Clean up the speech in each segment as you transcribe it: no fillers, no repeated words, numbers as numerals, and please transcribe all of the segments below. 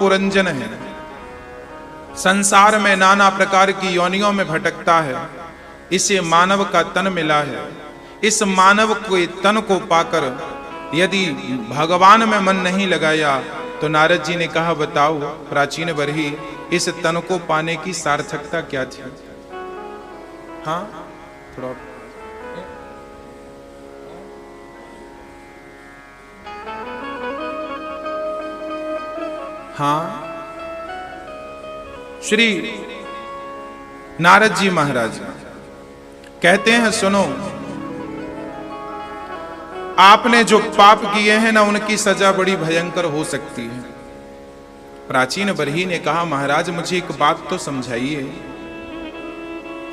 पुरंजन है, संसार में नाना प्रकार की योनियों में भटकता है, इसे मानव का तन मिला है। इस मानव के तन को पाकर यदि भगवान में मन नहीं लगाया तो नारद जी ने कहा, बताओ प्राचीन बरही, इस तन को पाने की सार्थकता क्या थी? हाँ, थोड़ा हाँ। श्री नारद जी महाराज कहते हैं, सुनो, आपने जो पाप किए हैं ना, उनकी सजा बड़ी भयंकर हो सकती है। प्राचीन बरही ने कहा, महाराज मुझे एक बात तो समझाइए,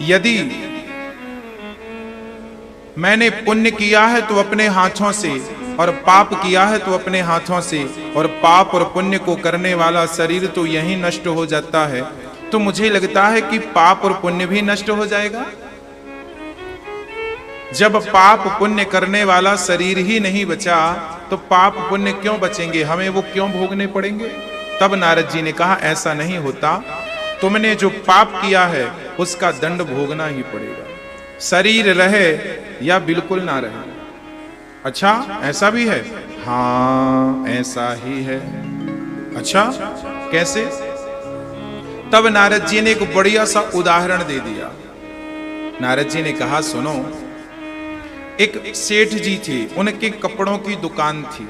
यदि मैंने पुण्य किया है तो अपने हाथों से और पाप किया है तो अपने हाथों से, और पाप और पुण्य को करने वाला शरीर तो यही नष्ट हो जाता है, तो मुझे लगता है कि पाप और पुण्य भी नष्ट हो जाएगा। जब पाप पुण्य करने वाला शरीर ही नहीं बचा तो पाप पुण्य क्यों बचेंगे, हमें वो क्यों भोगने पड़ेंगे? तब नारद जी ने कहा, ऐसा नहीं होता, तुमने जो पाप किया है उसका दंड भोगना ही पड़ेगा, शरीर रहे या बिल्कुल ना रहे। अच्छा, ऐसा भी है? हाँ, ऐसा ही है। अच्छा, कैसे? तब नारद जी ने एक बढ़िया सा उदाहरण दे दिया। नारद जी ने कहा, सुनो, एक सेठ जी थे, उनके कपड़ों की दुकान थी।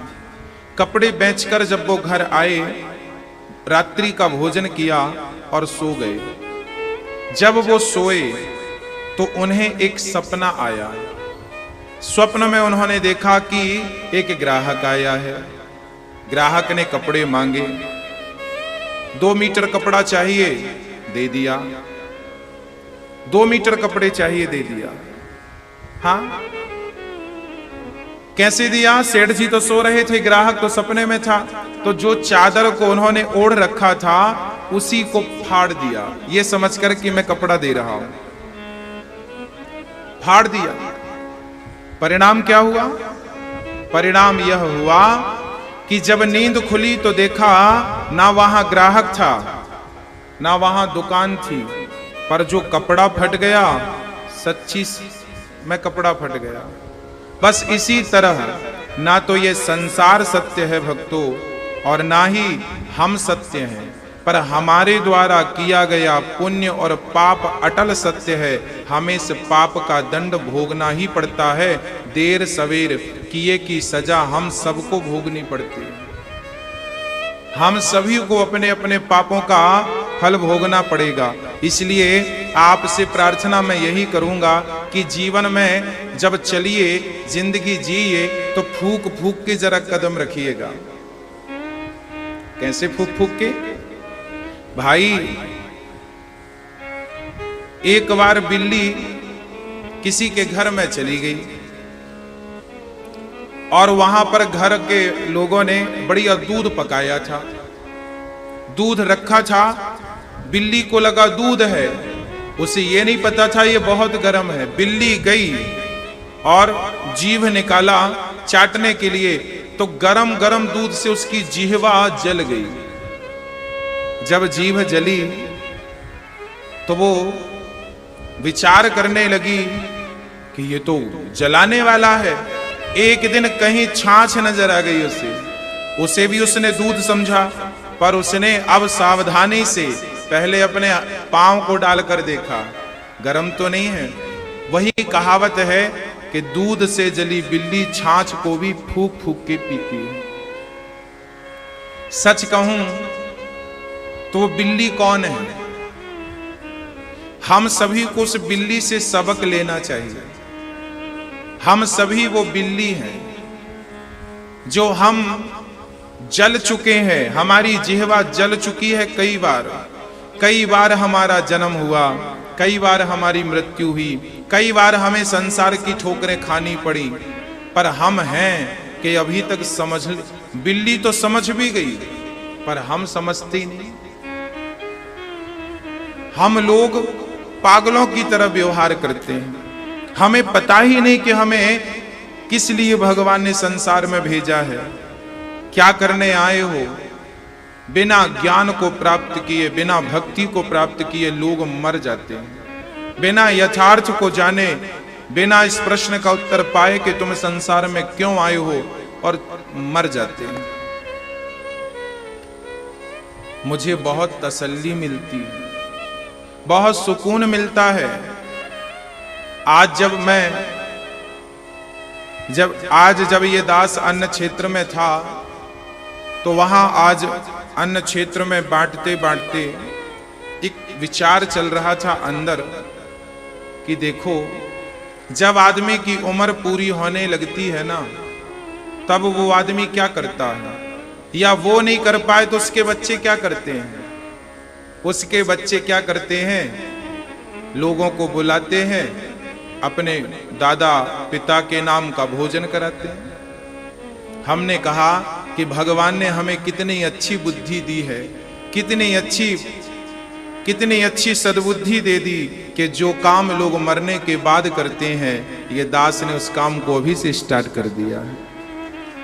कपड़े बेचकर जब वो घर आए, रात्रि का भोजन किया और सो गए। जब वो सोए तो उन्हें एक सपना आया। स्वप्न में उन्होंने देखा कि एक ग्राहक आया है। ग्राहक ने कपड़े मांगे, 2 मीटर कपड़ा चाहिए, दे दिया। 2 मीटर कपड़े चाहिए, दे दिया। हाँ, कैसे दिया? सेठ जी तो सो रहे थे, ग्राहक तो सपने में था, तो जो चादर को उन्होंने ओढ़ रखा था उसी को फाड़ दिया, ये समझकर कि मैं कपड़ा दे रहा हूं। फाड़ दिया। परिणाम क्या हुआ? परिणाम यह हुआ कि जब नींद खुली तो देखा ना वहां ग्राहक था ना वहां दुकान थी, पर जो कपड़ा फट गया, सच्ची में कपड़ा फट गया। बस इसी तरह ना तो ये संसार सत्य है भक्तों, और ना ही हम सत्य हैं, पर हमारे द्वारा किया गया पुण्य और पाप अटल सत्य है। हमें इस पाप का दंड भोगना ही पड़ता है। देर सवेर किए की सजा हम सबको भोगनी पड़ती है। हम सभी को अपने अपने पापों का फल भोगना पड़ेगा। इसलिए आपसे प्रार्थना मैं यही करूंगा कि जीवन में जब चलिए, जिंदगी जिए, तो फूक फूक के जरा कदम रखिएगा। कैसे फूक फूक के? भाई, एक बार बिल्ली किसी के घर में चली गई और वहां पर घर के लोगों ने बढ़िया दूध पकाया था, दूध रखा था। बिल्ली को लगा दूध है, उसे ये नहीं पता था ये बहुत गर्म है। बिल्ली गई और जीभ निकाला चाटने के लिए, तो गरम गरम दूध से उसकी जिह्वा जल गई। जब जीभ जली तो वो विचार करने लगी कि ये तो जलाने वाला है। एक दिन कहीं छाछ नजर आ गई उसे भी उसने दूध समझा, पर उसने अब सावधानी से पहले अपने पांव को डालकर देखा, गर्म तो नहीं है। वही कहावत है कि दूध से जली बिल्ली छाछ को भी फूक फूक के पीती है। सच कहूं तो वो बिल्ली कौन है? हम सभी को उस बिल्ली से सबक लेना चाहिए। हम सभी वो बिल्ली हैं जो हम जल चुके हैं, हमारी जिह्वा जल चुकी है कई बार हमारा जन्म हुआ, कई बार हमारी मृत्यु हुई, कई बार हमें संसार की ठोकरें खानी पड़ी, पर हम हैं कि अभी तक समझ, बिल्ली तो समझ भी गई पर हम समझते नहीं। हम लोग पागलों की तरह व्यवहार करते हैं। हमें पता ही नहीं कि हमें किस लिए भगवान ने संसार में भेजा है, क्या करने आए हो। बिना ज्ञान को प्राप्त किए, बिना भक्ति को प्राप्त किए लोग मर जाते हैं। बिना यथार्थ को जाने, बिना इस प्रश्न का उत्तर पाए कि तुम संसार में क्यों आए हो, और मर जाते हैं। मुझे बहुत तसल्ली मिलती है, बहुत सुकून मिलता है। आज जब ये दास अन्न क्षेत्र में था, तो वहां आज अन्न क्षेत्र में बांटते बांटते एक विचार चल रहा था अंदर कि देखो, जब आदमी की उम्र पूरी होने लगती है ना, तब वो आदमी क्या करता है, या वो नहीं कर पाए तो उसके बच्चे क्या करते हैं। उसके बच्चे क्या करते हैं, लोगों को बुलाते हैं, अपने दादा पिता के नाम का भोजन कराते हैं। हमने कहा कि भगवान ने हमें कितनी अच्छी बुद्धि दी है, कितनी अच्छी सद्बुद्धि दे दी कि जो काम लोग मरने के बाद करते हैं, ये दास ने उस काम को अभी से स्टार्ट कर दिया है।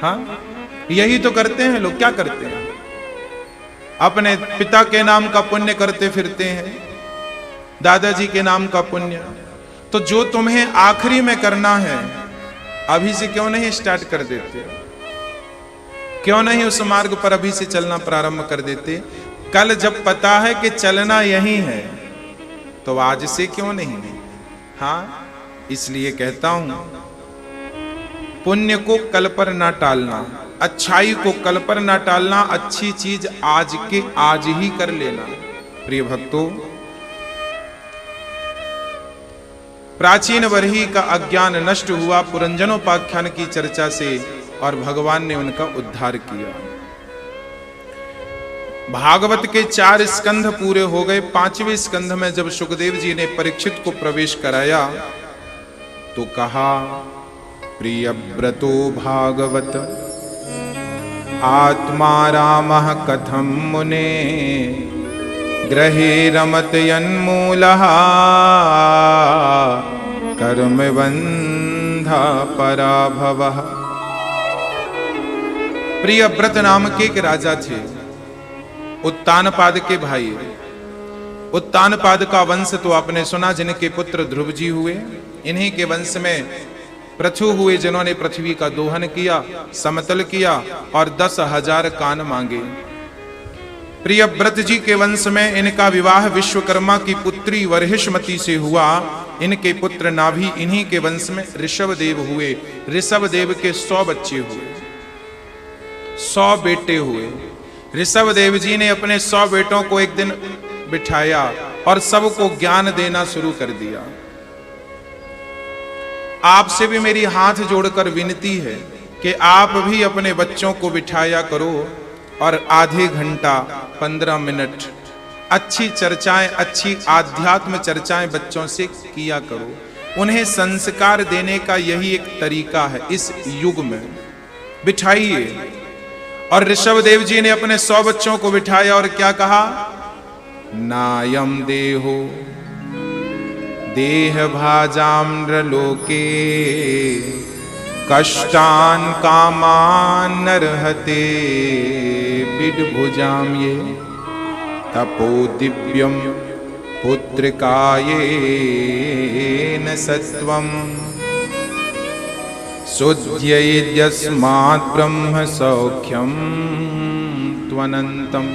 हाँ, यही तो करते हैं लोग। क्या करते हैं, अपने पिता के नाम का पुण्य करते फिरते हैं, दादाजी के नाम का पुण्य। तो जो तुम्हें आखिरी में करना है, अभी से क्यों नहीं स्टार्ट कर देते? क्यों नहीं उस मार्ग पर अभी से चलना प्रारंभ कर देते? कल जब पता है कि चलना यही है, तो आज से क्यों नहीं? हाँ, इसलिए कहता हूं, पुण्य को कल पर ना टालना, अच्छाई को कल पर ना टालना, अच्छी चीज आज के आज ही कर लेना। प्रिय भक्तों, प्राचीन बरही का अज्ञान नष्ट हुआ पुरंजनोपाख्यान की चर्चा से, और भगवान ने उनका उद्धार किया। भागवत के 4 स्कंध पूरे हो गए। 5वें स्कंध में जब सुखदेव जी ने परीक्षित को प्रवेश कराया, तो कहा, प्रियव्रतो भागवत आत्मा रामः कथम मुने ग्रहे रमत यन्मूलः कर्मबन्धा पराभवः। प्रियव्रत नाम के एक राजा थे, उत्तानपाद के भाई। उत्तानपाद का वंश तो आपने सुना, जिनके पुत्र ध्रुव जी हुए। इन्हीं के वंश में पृथु हुए, जिन्होंने पृथ्वी का दोहन किया, समतल किया और 10,000 कान मांगे। प्रियव्रत जी के वंश में इनका विवाह विश्वकर्मा की पुत्री वर्हिष्मती से हुआ। इनके पुत्र नाभि, इन्हीं के वंश में ऋषभदेव हुए। ऋषभदेव के 100 बच्चे हुए, 100 बेटे हुए। ऋषभदेव जी ने अपने 100 बेटों को एक दिन बिठाया और सबको ज्ञान देना शुरू कर दिया। आपसे भी मेरी हाथ जोड़कर विनती है कि आप भी अपने बच्चों को बिठाया करो और आधे घंटा 15 मिनट अच्छी चर्चाएं, अच्छी आध्यात्म चर्चाएं बच्चों से किया करो। उन्हें संस्कार देने का यही एक तरीका है इस युग में। बिठाइए। और ऋषभदेव जी ने अपने 100 बच्चों को बिठाया और क्या कहा, नायम देहो देह भाजाम्रलोके कष्टान कामान नरहते बिडभुजाम ये तपो दिव्यम पुत्रकाये न सत्वम शुद्ध्यस्मात् ब्रह्म सौख्यम त्वनंतम।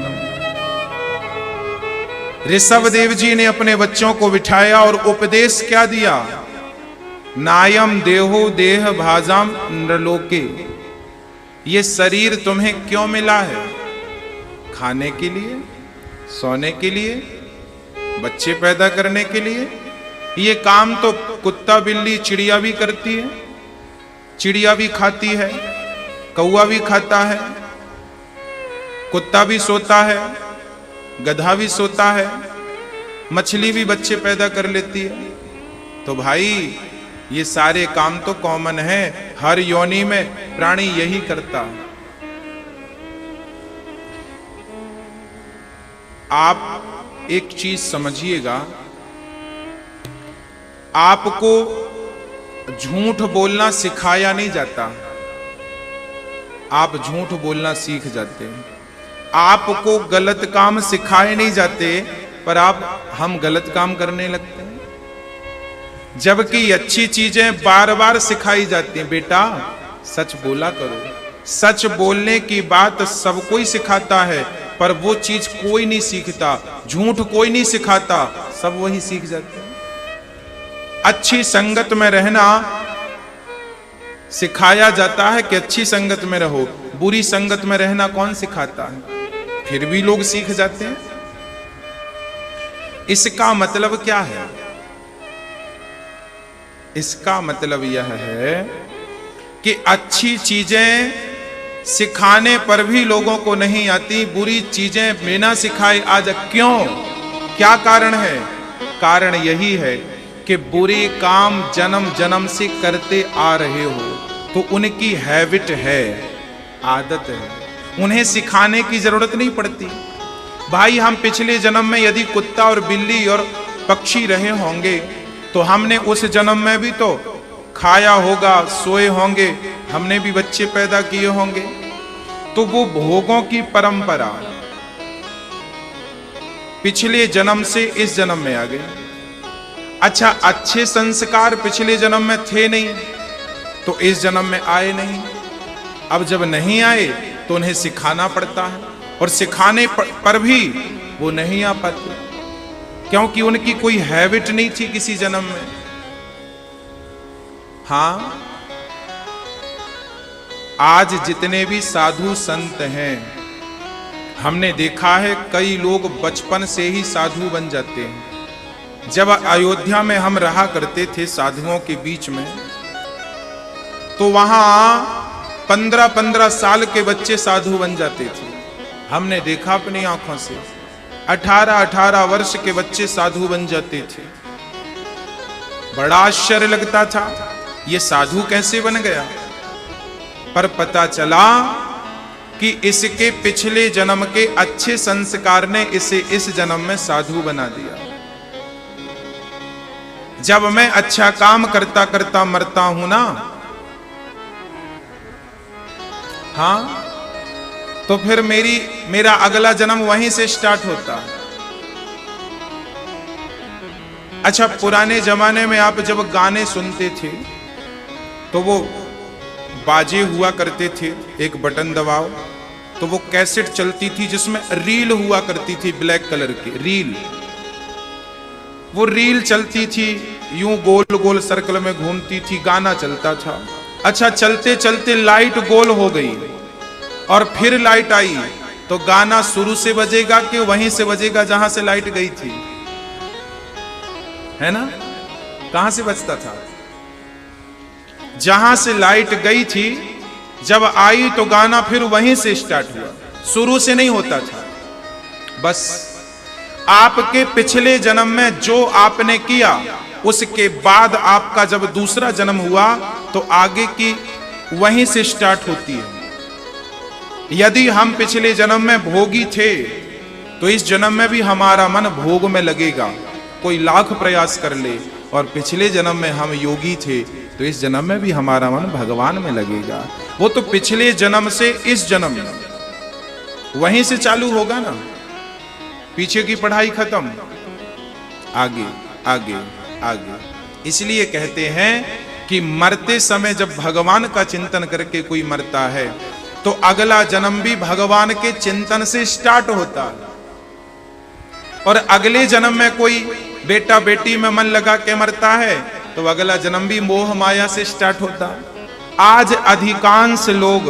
ऋषभदेव जी ने अपने बच्चों को बिठाया और उपदेश क्या दिया, नायम देहो देह भाजाम नृलोके। ये शरीर तुम्हें क्यों मिला है? खाने के लिए, सोने के लिए, बच्चे पैदा करने के लिए। ये काम तो कुत्ता बिल्ली चिड़िया भी करती है। चिड़िया भी खाती है, कौवा भी खाता है, कुत्ता भी सोता है, गधा भी सोता है, मछली भी बच्चे पैदा कर लेती है। तो भाई ये सारे काम तो कॉमन है, हर योनि में प्राणी यही करता है। आप एक चीज समझिएगा, आपको झूठ बोलना सिखाया नहीं जाता, आप झूठ बोलना सीख जाते हैं। आपको गलत काम सिखाए नहीं जाते, पर हम गलत काम करने लगते हैं। जबकि अच्छी चीजें बार बार सिखाई जाती हैं। बेटा सच बोला करो। सच बोलने की बात सब कोई सिखाता है, पर वो चीज कोई नहीं सीखता। झूठ कोई नहीं सिखाता, सब वही सीख जाते हैं। अच्छी संगत में रहना सिखाया जाता है कि अच्छी संगत में रहो। बुरी संगत में रहना कौन सिखाता है? फिर भी लोग सीख जाते हैं। इसका मतलब क्या है? इसका मतलब यह है कि अच्छी चीजें सिखाने पर भी लोगों को नहीं आती, बुरी चीजें बिना सिखाए आ जा। क्यों? क्या कारण है? कारण यही है कि बुरे काम जन्म जन्म से करते आ रहे हो, तो उनकी हैबिट है, आदत है, उन्हें सिखाने की जरूरत नहीं पड़ती। भाई हम पिछले जन्म में यदि कुत्ता और बिल्ली और पक्षी रहे होंगे, तो हमने उस जन्म में भी तो खाया होगा, सोए होंगे, हमने भी बच्चे पैदा किए होंगे। तो वो भोगों की परंपरा पिछले जन्म से इस जन्म में आ गई। अच्छा, अच्छे संस्कार पिछले जन्म में थे नहीं, तो इस जन्म में आए नहीं। अब जब नहीं आए तो उन्हें सिखाना पड़ता है, और सिखाने पर भी वो नहीं आ पाते, क्योंकि उनकी कोई हैबिट नहीं थी किसी जन्म में। हाँ, आज जितने भी साधु संत हैं, हमने देखा है कई लोग बचपन से ही साधु बन जाते हैं। जब अयोध्या में हम रहा करते थे साधुओं के बीच में, तो वहां 15-15 साल के बच्चे साधु बन जाते थे। हमने देखा अपनी आंखों से 18-18 वर्ष के बच्चे साधु बन जाते थे। बड़ा आश्चर्य लगता था, ये साधु कैसे बन गया? पर पता चला कि इसके पिछले जन्म के अच्छे संस्कार ने इसे इस जन्म में साधु बना दिया। जब मैं अच्छा काम करता करता मरता हूं ना, हाँ, तो फिर मेरा अगला जन्म वहीं से स्टार्ट होता है। अच्छा, पुराने जमाने में आप जब गाने सुनते थे तो वो बाजे हुआ करते थे, एक बटन दबाओ तो वो कैसेट चलती थी जिसमें रील हुआ करती थी, ब्लैक कलर की रील। वो रील चलती थी, यूं गोल गोल सर्कल में घूमती थी, गाना चलता था। अच्छा, चलते चलते लाइट गोल हो गई और फिर लाइट आई, तो गाना शुरू से बजेगा कि वहीं से बजेगा जहां से लाइट गई थी? है ना? कहां से बजता था? जहां से लाइट गई थी, जब आई तो गाना फिर वहीं से स्टार्ट हुआ, शुरू से नहीं होता था। बस आपके पिछले जन्म में जो आपने किया, उसके बाद आपका जब दूसरा जन्म हुआ तो आगे की वहीं से स्टार्ट होती है। यदि हम पिछले जन्म में भोगी थे, तो इस जन्म में भी हमारा मन भोग में लगेगा, कोई लाख प्रयास कर ले। और पिछले जन्म में हम योगी थे, तो इस जन्म में भी हमारा मन भगवान में लगेगा। वो तो पिछले जन्म से इस जन्म में वहीं से चालू होगा ना, पीछे की पढ़ाई खत्म, आगे आगे आगे। इसलिए कहते हैं कि मरते समय जब भगवान का चिंतन करके कोई मरता है, तो अगला जन्म भी भगवान के चिंतन से स्टार्ट होता है। और अगले जन्म में कोई बेटा बेटी में मन लगा के मरता है, तो अगला जन्म भी मोह माया से स्टार्ट होता है। आज अधिकांश लोग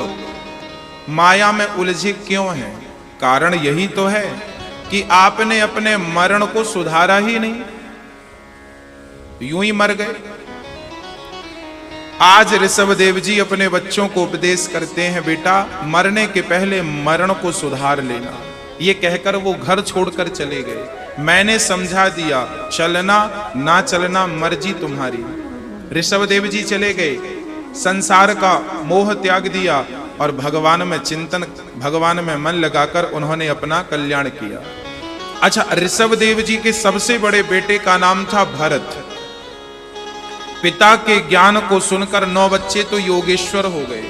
माया में उलझे क्यों हैं? कारण यही तो है कि आपने अपने मरण को सुधारा ही नहीं, यूं ही मर गए। आज ऋषभदेव जी अपने बच्चों को उपदेश करते हैं, बेटा मरने के पहले मरण को सुधार लेना। ये कहकर वो घर छोड़कर चले गए। मैंने समझा दिया, चलना ना चलना मर्जी तुम्हारी। ऋषभदेव जी चले गए, संसार का मोह त्याग दिया और भगवान में चिंतन, भगवान में मन लगाकर उन्होंने अपना कल्याण किया। अच्छा, ऋषभदेव जी के सबसे बड़े बेटे का नाम था भरत। पिता के ज्ञान को सुनकर 9 बच्चे तो योगेश्वर हो गए,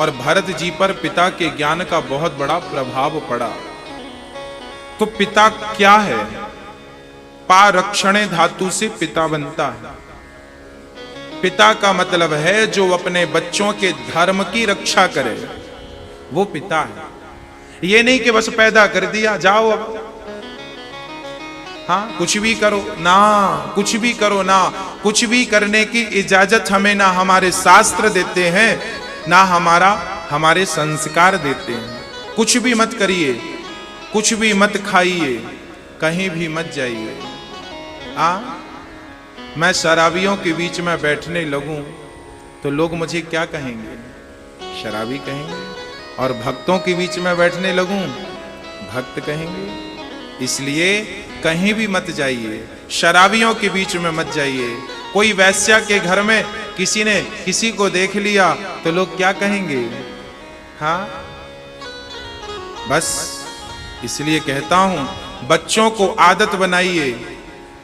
और भरत जी पर पिता के ज्ञान का बहुत बड़ा प्रभाव पड़ा। तो पिता क्या है? पा रक्षणे धातु से पिता बनता है। पिता का मतलब है जो अपने बच्चों के धर्म की रक्षा करे, वो पिता है। ये नहीं कि बस पैदा कर दिया जाओ अब, हाँ कुछ भी करो ना, कुछ भी करो ना। कुछ भी करने की इजाजत हमें ना हमारे शास्त्र देते हैं, ना हमारे संस्कार देते हैं। कुछ भी मत करिए, कुछ भी मत खाइए, कहीं भी मत जाइए। मैं शराबियों के बीच में बैठने लगूं तो लोग मुझे क्या कहेंगे? शराबी कहेंगे। और भक्तों के बीच में बैठने लगूं, भक्त कहेंगे। इसलिए कहीं भी मत जाइए, शराबियों के बीच में मत जाइए। कोई वैश्या के घर में किसी ने किसी को देख लिया तो लोग क्या कहेंगे? हाँ, बस इसलिए कहता हूं, बच्चों को आदत बनाइए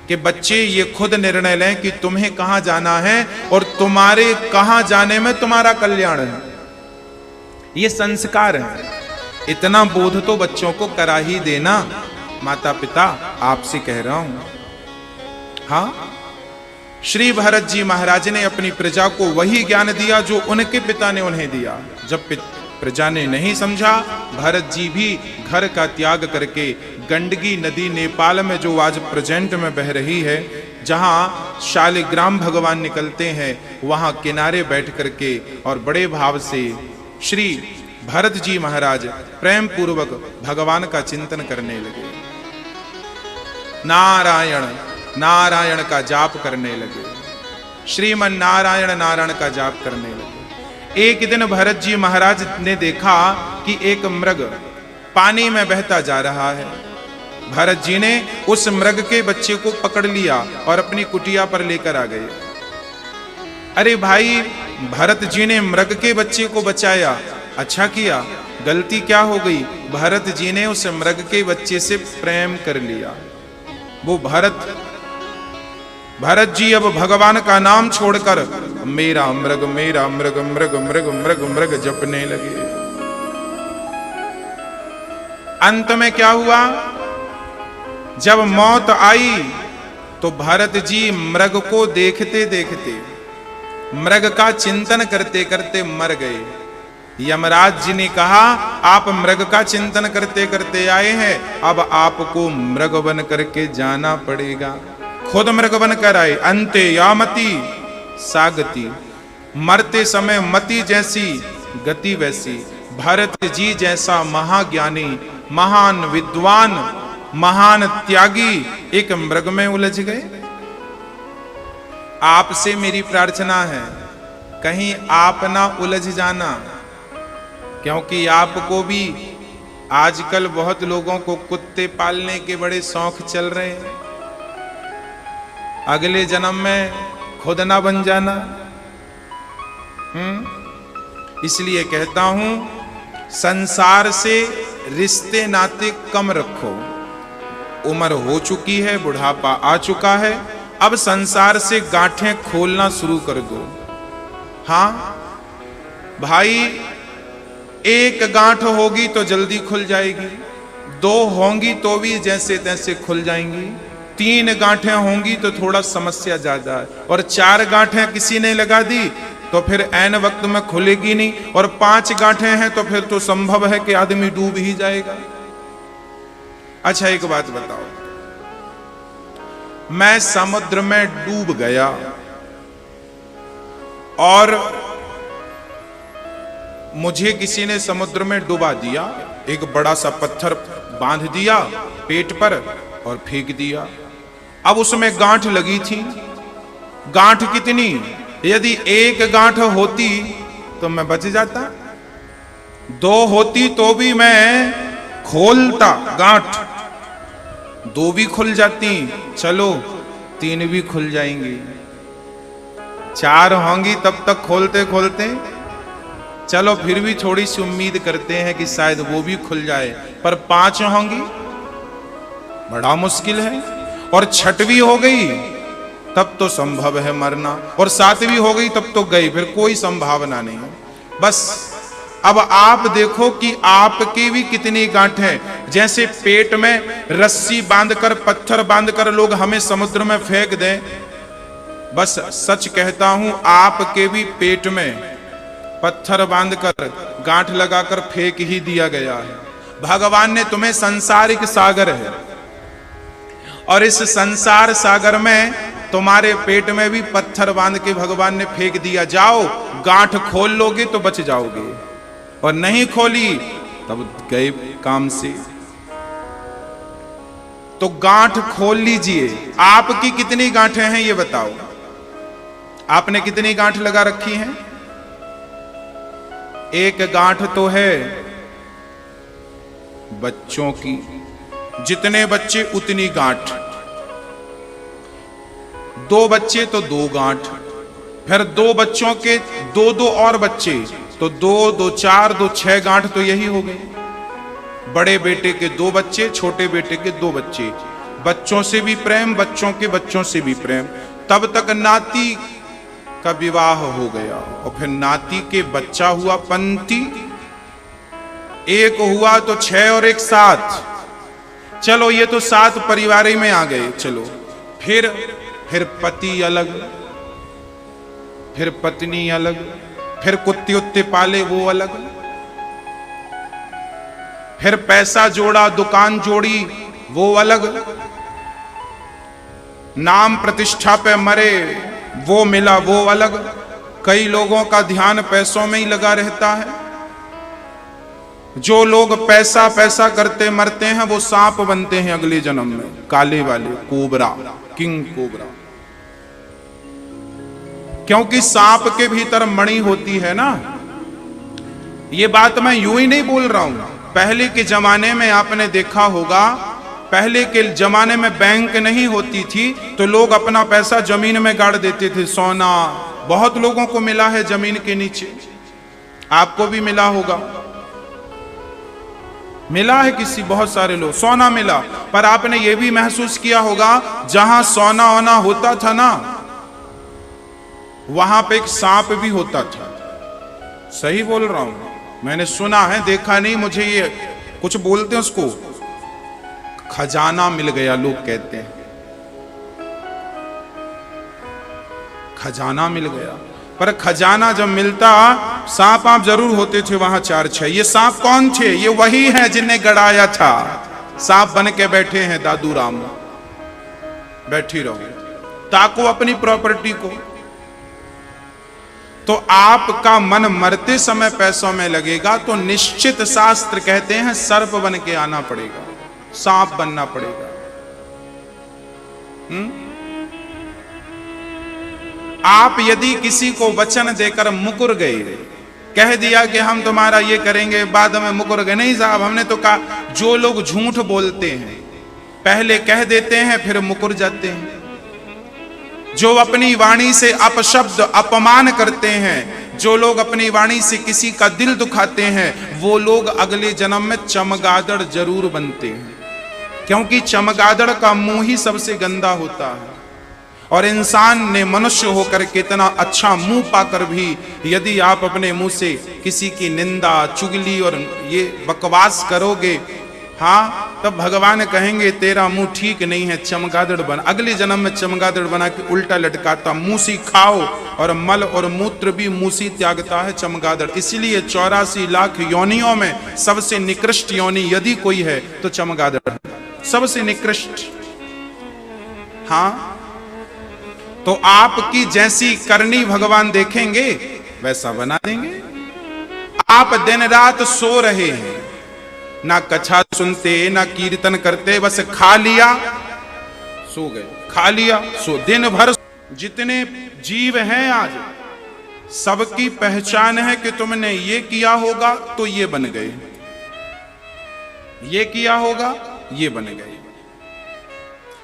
कि बच्चे ये खुद निर्णय लें कि तुम्हें कहां जाना है और तुम्हारे कहां जाने में तुम्हारा कल्याण है। ये संस्कार है। इतना बोध तो बच्चों को करा ही देना। माता पिता आपसे कह रहा हूं। हाँ, श्री भरत जी महाराज ने अपनी प्रजा को वही ज्ञान दिया जो उनके पिता ने उन्हें दिया। जब प्रजा ने नहीं समझा, भरत जी भी घर का त्याग करके गंडकी नदी नेपाल में जो आज प्रेजेंट में बह रही है, जहां शालिग्राम भगवान निकलते हैं, वहां किनारे बैठ करके और बड़े भाव से श्री भरत जी महाराज प्रेम पूर्वक भगवान का चिंतन करने लगे। नारायण नारायण का जाप करने लगे। श्रीमन नारायण नारायण का जाप करने लगे। एक दिन भरत जी महाराज ने देखा कि एक मृग पानी में बहता जा रहा है। भरत जी ने उस मृग के बच्चे को पकड़ लिया और अपनी कुटिया पर लेकर आ गए। अरे भाई, भरत जी ने मृग के बच्चे को बचाया, अच्छा किया। गलती क्या हो गई? भरत जी ने उस मृग के बच्चे से प्रेम कर लिया। वो भरत जी अब भगवान का नाम छोड़कर मेरा मृग मेरा मृग मृग मृग मृग मृग जपने लगे। अंत में क्या हुआ? जब मौत आई तो भरत जी मृग को देखते देखते, मृग का चिंतन करते करते मर गए। यमराज जी ने कहा, आप मृग का चिंतन करते करते आए हैं, अब आपको मृग बन करके जाना पड़ेगा। खुद मृग बनकर आए। अंते यामति सागति, मरते समय मति जैसी गति वैसी। भरत जी जैसा महाज्ञानी, महान विद्वान, महान त्यागी एक मृग में उलझ गए। आपसे मेरी प्रार्थना है, कहीं आप ना उलझ जाना, क्योंकि आपको भी आजकल बहुत लोगों को कुत्ते पालने के बड़े शौक चल रहे हैं। अगले जन्म में खुद ना बन जाना। इसलिए कहता हूं, संसार से रिश्ते नाते कम रखो। उम्र हो चुकी है, बुढ़ापा आ चुका है, अब संसार से गांठें खोलना शुरू कर दो। हाँ भाई, एक गांठ होगी तो जल्दी खुल जाएगी, दो होंगी तो भी जैसे तैसे खुल जाएंगी, तीन गांठें होंगी तो थोड़ा समस्या ज्यादा है, और चार गांठें किसी ने लगा दी तो फिर ऐन वक्त में खुलेगी नहीं, और पांच गांठें हैं तो फिर तो संभव है कि आदमी डूब ही जाएगा। अच्छा एक बात बताओ, मैं समुद्र में डूब गया और मुझे किसी ने समुद्र में डुबा दिया, एक बड़ा सा पत्थर बांध दिया पेट पर और फेंक दिया। अब उसमें गांठ लगी थी। गांठ कितनी? यदि एक गांठ होती तो मैं बच जाता, दो होती तो भी मैं खोलता गांठ, दो भी खुल जाती, चलो तीन भी खुल जाएंगी, चार होंगी तब तक खोलते खोलते, चलो फिर भी थोड़ी सी उम्मीद करते हैं कि शायद वो भी खुल जाए, पर पांच होंगी बड़ा मुश्किल है, और छठवीं हो गई तब तो संभव है मरना, और सातवीं हो गई तब तो गई, फिर कोई संभावना नहीं है। बस अब आप देखो कि आपकी भी कितनी गांठ है। जैसे पेट में रस्सी बांधकर, पत्थर बांधकर लोग हमें समुद्र में फेंक दें, बस सच कहता हूं आपके भी पेट में पत्थर बांधकर, गांठ लगाकर फेंक ही दिया गया है। भगवान ने तुम्हें संसारिक सागर है, और इस संसार सागर में तुम्हारे पेट में भी पत्थर बांध के भगवान ने फेंक दिया। जाओ, गांठ खोल लोगे तो बच जाओगे, और नहीं खोली तब गए काम से। तो गांठ खोल लीजिए। आपकी कितनी गांठें हैं ये बताओ, आपने कितनी गांठ लगा रखी हैं? एक गांठ तो है बच्चों की, जितने बच्चे उतनी गांठ, 2 बच्चे तो 2 गांठ, फिर 2 बच्चों के 2-2 और बच्चे तो 2-2 4 2 6 गांठ तो यही हो गई। बड़े बेटे के 2 बच्चे, छोटे बेटे के 2 बच्चे, बच्चों से भी प्रेम, बच्चों के बच्चों से भी प्रेम, तब तक नाती का विवाह हो गया, और फिर नाती के बच्चा हुआ पंती, एक हुआ तो 6 और 1 7, चलो ये तो 7 परिवार में आ गए। चलो फिर पति अलग, फिर पत्नी अलग, फिर कुत्ते उत्ते पाले वो अलग, फिर पैसा जोड़ा, दुकान जोड़ी वो अलग, नाम प्रतिष्ठा पे मरे वो मिला वो अलग। कई लोगों का ध्यान पैसों में ही लगा रहता है। जो लोग पैसा पैसा करते मरते हैं वो सांप बनते हैं अगले जन्म में, काले वाले, कोबरा, किंग कोबरा। क्योंकि सांप के भीतर मणि होती है ना। ये बात मैं यूं ही नहीं बोल रहा हूं। पहले के जमाने में आपने देखा होगा, पहले के जमाने में बैंक नहीं होती थी तो लोग अपना पैसा जमीन में गाड़ देते थे। सोना बहुत लोगों को मिला है जमीन के नीचे, आपको भी मिला होगा, मिला है किसी, बहुत सारे लोग सोना मिला। पर आपने ये भी महसूस किया होगा, जहां सोना ओना होता था ना, वहां पे एक सांप भी होता था। सही बोल रहा हूं, मैंने सुना है, देखा नहीं। मुझे ये कुछ बोलते हैं उसको खजाना मिल गया, लोग कहते हैं खजाना मिल गया। पर खजाना जब मिलता, सांप आप जरूर होते थे वहां 4-6। ये सांप कौन थे? ये वही हैं जिन्हें गड़ाया था। सांप बन के बैठे हैं दादू राम। बैठी रहो, ताको अपनी प्रॉपर्टी को। तो आपका मन मरते समय पैसों में लगेगा तो निश्चित शास्त्र कहते हैं सर्प बन के आना पड़ेगा, सांप बनना पड़ेगा। आप यदि किसी को वचन देकर मुकर गए, कह दिया कि हम तुम्हारा ये करेंगे, बाद में मुकर गए, नहीं साहब हमने तो कहा। जो लोग झूठ बोलते हैं, पहले कह देते हैं फिर मुकर जाते हैं। जो अपनी वाणी से अपशब्द अपमान करते हैं, जो लोग अपनी वाणी से किसी का दिल दुखाते हैं, वो लोग अगले जन्म में चमगादड़ जरूर बनते हैं। क्योंकि चमगादड़ का मुंह ही सबसे गंदा होता है। और इंसान ने मनुष्य होकर कितना अच्छा मुंह पाकर भी यदि आप अपने मुंह से किसी की निंदा, चुगली और ये बकवास करोगे, हाँ, तब भगवान कहेंगे तेरा मुंह ठीक नहीं है, चमगादड़ बन। अगले जन्म में चमगादड़ बना के उल्टा लटकाता। मूसी खाओ, और मल और मूत्र भी मूसी त्यागता है चमगादड़। इसलिए 84 लाख योनियों में सबसे निकृष्ट योनि यदि कोई है तो चमगादड़, सबसे निकृष्ट। हाँ, तो आपकी जैसी करनी भगवान देखेंगे वैसा बना देंगे। आप दिन रात सो रहे हैं, ना कथा सुनते ना कीर्तन करते, बस खा लिया सो गए, खा लिया सो। दिन भर जितने जीव हैं आज, सबकी पहचान है कि तुमने ये किया होगा तो ये बन गए, ये किया होगा ये बन गए।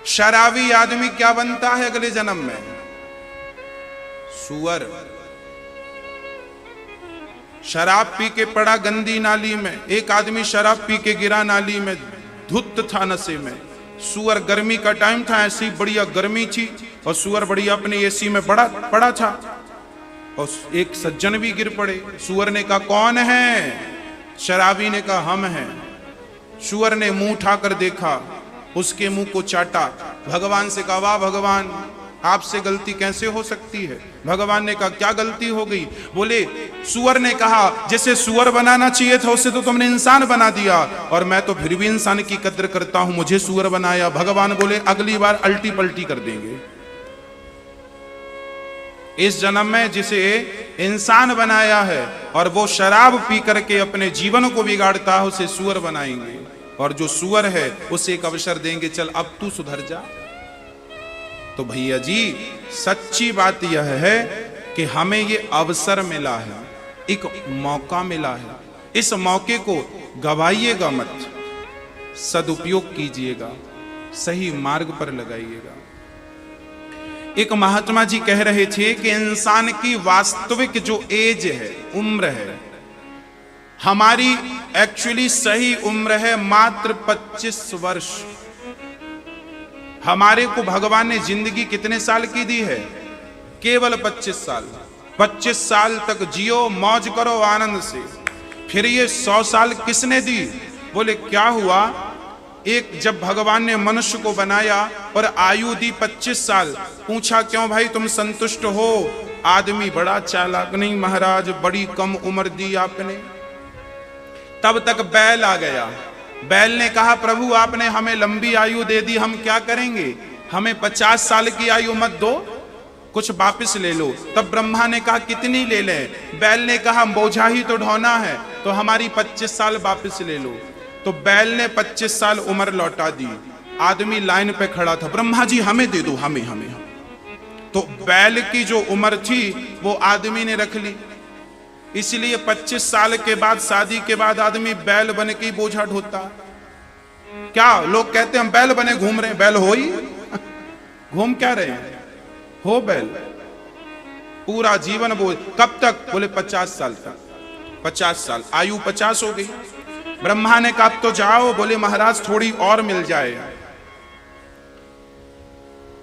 शराबी आदमी क्या बनता है अगले जन्म में? सुअर। शराब पी के पड़ा गंदी नाली में। एक आदमी शराब पी के गिरा नाली में, धुत था नशे में। सुअर, गर्मी का टाइम था, ऐसी बढ़िया गर्मी थी और सुअर बढ़िया अपनी एसी में पड़ा था। और एक सज्जन भी गिर पड़े। सुअर ने कहा कौन है? शराबी ने कहा हम हैं। सुअर ने मुंह उठाकर देखा, उसके मुंह को चाटा। भगवान से कहा वाह भगवान, आपसे गलती कैसे हो सकती है? भगवान ने कहा क्या गलती हो गई? बोले सुअर ने कहा जैसे सुअर बनाना चाहिए था उससे तो तुमने इंसान बना दिया, और मैं तो फिर भी इंसान की कद्र करता हूं, मुझे सुअर बनाया। भगवान बोले अगली बार अल्टी पल्टी कर देंगे। इस जन्म में जिसे इंसान बनाया है और वो शराब पी करके अपने जीवन को बिगाड़ता है, उसे सुअर बनाएंगे। और जो सुअर है उसे एक अवसर देंगे, चल अब तू सुधर जा। तो भैया जी सच्ची बात यह है कि हमें ये अवसर मिला है, एक मौका मिला है। इस मौके को गवाइएगा मत, सदुपयोग कीजिएगा, सही मार्ग पर लगाइएगा। एक महात्मा जी कह रहे थे कि इंसान की वास्तविक जो एज है, उम्र है, हमारी एक्चुअली सही उम्र है मात्र 25 वर्ष। हमारे को भगवान ने जिंदगी कितने साल की दी है? केवल 25 साल। 25 साल तक जियो, मौज करो आनंद से। फिर ये 100 साल किसने दी? बोले क्या हुआ, एक जब भगवान ने मनुष्य को बनाया और आयु दी 25 साल, पूछा क्यों भाई तुम संतुष्ट हो? आदमी बड़ा चालाक, नहीं महाराज बड़ी कम उम्र दी आपने। तब तक बैल आ गया। बैल ने कहा प्रभु आपने हमें लंबी आयु दे दी, हम क्या करेंगे? हमें 50 साल की आयु मत दो, कुछ वापस ले लो। तब ब्रह्मा ने कहा कितनी ले लें? बैल ने कहा बोझा ही तो ढोना है, तो हमारी 25 साल वापस ले लो। तो बैल ने 25 साल उम्र लौटा दी। आदमी लाइन पे खड़ा था, ब्रह्मा जी हमें दे दो, हमें हमें हम। तो बैल की जो उम्र थी वो आदमी ने रख ली। इसलिए 25 साल के बाद, शादी के बाद आदमी बैल बन के बोझा ढोता। क्या लोग कहते हैं हम बैल बने घूम रहे हैं, बैल हो ही घूम क्या रहे हैं? हो बैल। पूरा जीवन बोझ। कब तक? बोले 50 साल तक। 50 साल, आयु 50 हो गई। ब्रह्मा ने कहा तो जाओ। बोले महाराज थोड़ी और मिल जाए।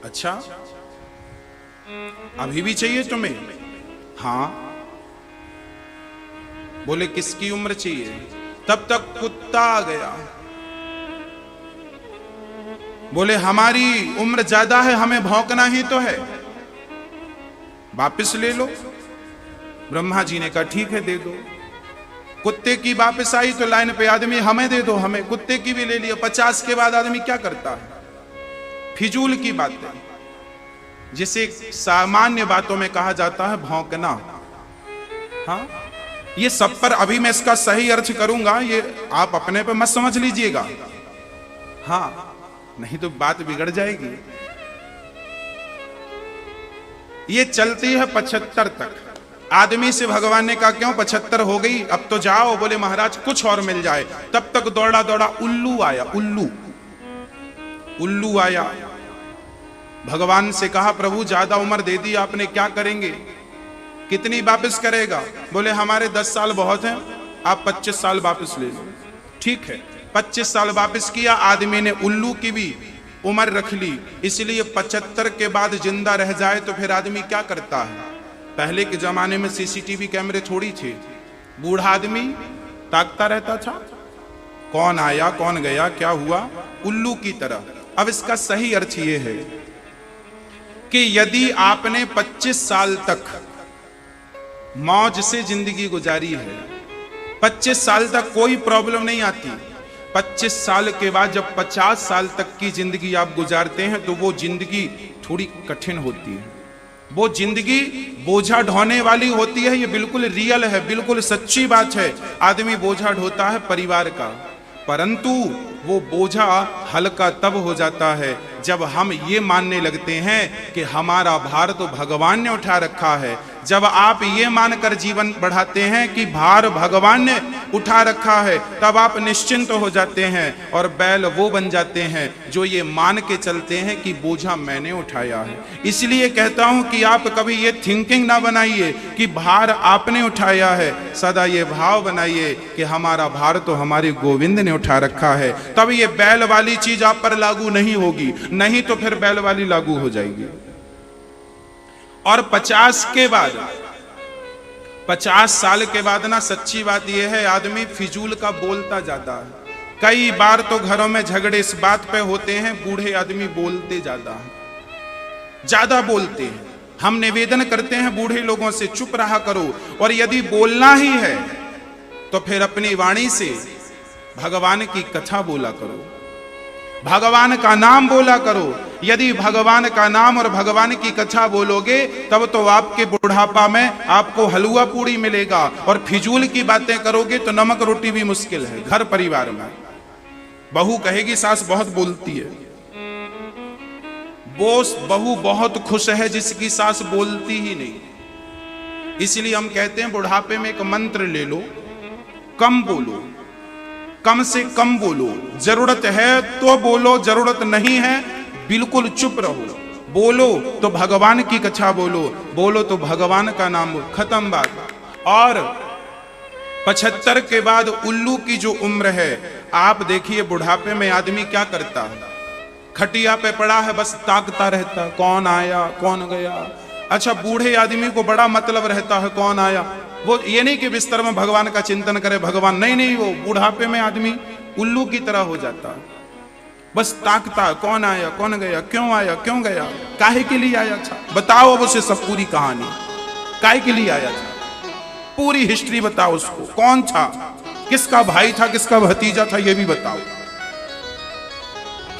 अच्छा अभी भी चाहिए तुम्हें? हाँ। बोले किसकी उम्र चाहिए? तब तक कुत्ता आ गया। बोले हमारी उम्र ज्यादा है, हमें भौंकना ही तो है, वापिस ले लो। ब्रह्मा जी ने कहा ठीक है दे दो। कुत्ते की वापस आई तो लाइन पे आदमी हमें दे दो, हमें। कुत्ते की भी ले लिया। 50 के बाद आदमी क्या करता है? फिजूल की बातें, जिसे सामान्य बातों में कहा जाता है भौंकना। हाँ, ये सब पर अभी मैं इसका सही अर्थ करूंगा, ये आप अपने पे मत समझ लीजिएगा। हाँ, नहीं तो बात बिगड़ जाएगी। ये चलती है 75 तक। आदमी से भगवान ने कहा क्यों 75 हो गई, अब तो जाओ। बोले महाराज कुछ और मिल जाए। तब तक दौड़ा दौड़ा उल्लू आया। उल्लू आया। भगवान से कहा प्रभु ज्यादा उम्र दे दी आपने, क्या करेंगे? कितनी वापस करेगा? बोले हमारे 10 साल बहुत हैं, आप 25 साल वापस ले लो। ठीक है, 25 साल वापस किया। आदमी ने उल्लू की भी उम्र रख ली। इसलिए 75 के बाद जिंदा रह जाए तो फिर आदमी क्या करता है? पहले के जमाने में सीसीटीवी कैमरे थोड़ी थे। बूढ़ा आदमी ताकता रहता था, कौन आया कौन गया क्या हुआ, उल्लू की तरह। अब इसका सही अर्थ ये है कि यदि आपने 25 साल तक मौज से जिंदगी गुजारी है, 25 साल तक कोई प्रॉब्लम नहीं आती। 25 साल के बाद जब 50 साल तक की जिंदगी आप गुजारते हैं तो वो जिंदगी थोड़ी कठिन होती है। वो जिंदगी बोझा ढोने वाली होती है। ये बिल्कुल रियल है, बिल्कुल सच्ची बात है। आदमी बोझा ढोता है परिवार का, परंतु वो बोझा हल्का तब हो जाता है जब हम ये मानने लगते हैं कि हमारा भार तो भगवान ने उठा रखा है। जब आप ये मानकर जीवन बढ़ाते हैं कि भार भगवान ने उठा रखा है, तब आप निश्चिंत हो जाते हैं और बैल वो बन जाते हैं जो ये मान के चलते हैं कि बोझा मैंने उठाया है। इसलिए कहता हूं कि आप कभी ये थिंकिंग ना बनाइए कि भार आपने उठाया है, सदा ये भाव बनाइए कि हमारा भार तो हमारे गोविंद ने उठा रखा है। तब ये बैल वाली चीज आप पर लागू नहीं होगी, नहीं तो फिर बैल वाली लागू हो जाएगी। और 50 के बाद 50 साल के बाद ना सच्ची बात यह है, आदमी फिजूल का बोलता जाता है। कई बार तो घरों में झगड़े इस बात पे होते हैं, बूढ़े आदमी बोलते ज्यादा बोलते हैं। हम निवेदन करते हैं बूढ़े लोगों से, चुप रहा करो, और यदि बोलना ही है तो फिर अपनी वाणी से भगवान की कथा बोला करो, भगवान का नाम बोला करो। यदि भगवान का नाम और भगवान की कथा बोलोगे तब तो आपके बुढ़ापा में आपको हलवा पूड़ी मिलेगा, और फिजूल की बातें करोगे तो नमक रोटी भी मुश्किल है। घर परिवार में बहू कहेगी सास बहुत बोलती है, बहू बहुत खुश है जिसकी सास बोलती ही नहीं। इसलिए हम कहते हैं बुढ़ापे में एक मंत्र ले लो, कम बोलो, कम से कम बोलो। जरूरत है तो बोलो, जरूरत नहीं है बिल्कुल चुप रहो। बोलो तो भगवान की कथा बोलो, बोलो तो भगवान का नाम बोलो, खत्म बात। और 75 के बाद उल्लू की जो उम्र है, आप देखिए बुढ़ापे में आदमी क्या करता है, खटिया पे पड़ा है बस ताकता रहता, कौन आया कौन गया। अच्छा, बूढ़े आदमी को बड़ा मतलब रहता है कौन आया, वो ये नहीं कि बिस्तर में भगवान का चिंतन करे, भगवान नहीं, वो बुढ़ापे में आदमी उल्लू की तरह हो जाता है, बस ताकता कौन आया कौन गया, क्यों आया क्यों गया, काहे के लिए आया था, बताओ अब उसे सब पूरी कहानी, काहे के लिए आया था, पूरी हिस्ट्री बताओ उसको, कौन था, किसका भाई था, किसका भतीजा था, ये भी बताओ,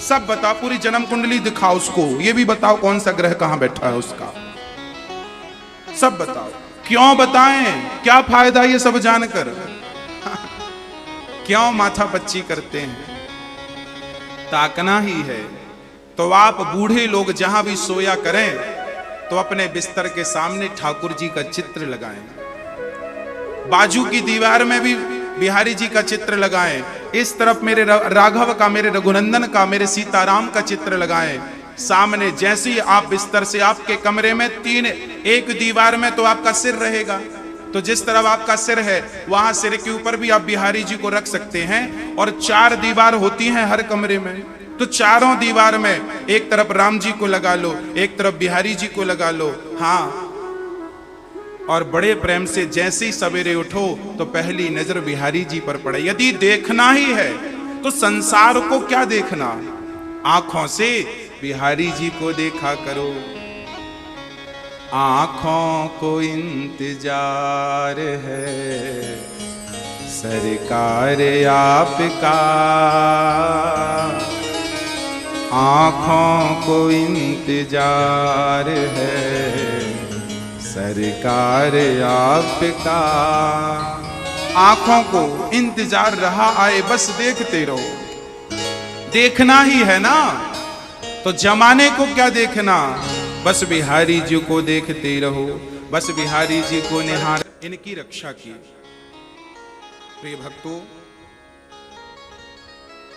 सब बताओ, पूरी जन्म कुंडली दिखाओ उसको, ये भी बताओ कौन सा ग्रह कहां बैठा है उसका, सब बताओ। क्यों बताएं, क्या फायदा ये सब जानकर, क्यों माथा पच्ची करते हैं, ताकना ही है। तो आप बूढ़े लोग जहां भी सोया करें तो अपने बिस्तर के सामने ठाकुर जी का चित्र लगाएं, बाजू की दीवार में भी बिहारी जी का चित्र लगाएं, इस तरफ मेरे राघव का, मेरे रघुनंदन का, मेरे सीताराम का चित्र लगाएं। सामने जैसे ही आप बिस्तर से, आपके कमरे में एक दीवार में तो आपका सिर रहेगा, तो जिस तरफ आपका सिर है वहां सिर के ऊपर भी आप बिहारी जी को रख सकते हैं। और 4 दीवार होती हैं हर कमरे में, तो चारों दीवार में एक तरफ राम जी को लगा लो, एक तरफ बिहारी जी को लगा लो। हाँ, और बड़े प्रेम से जैसे ही सवेरे उठो तो पहली नजर बिहारी जी पर पड़े। यदि देखना ही है तो संसार को क्या देखना, आंखों से बिहारी जी को देखा करो। आंखों को इंतजार है सरकार आपका, आंखों को इंतजार है सरकार आपका। आंखों को इंतजार रहा आए, बस देखते रहो। देखना ही है ना, तो जमाने को क्या देखना, बस बिहारी जी को देखते रहो, बस बिहारी जी को निहार, इनकी रक्षा की। प्रिय भक्तों,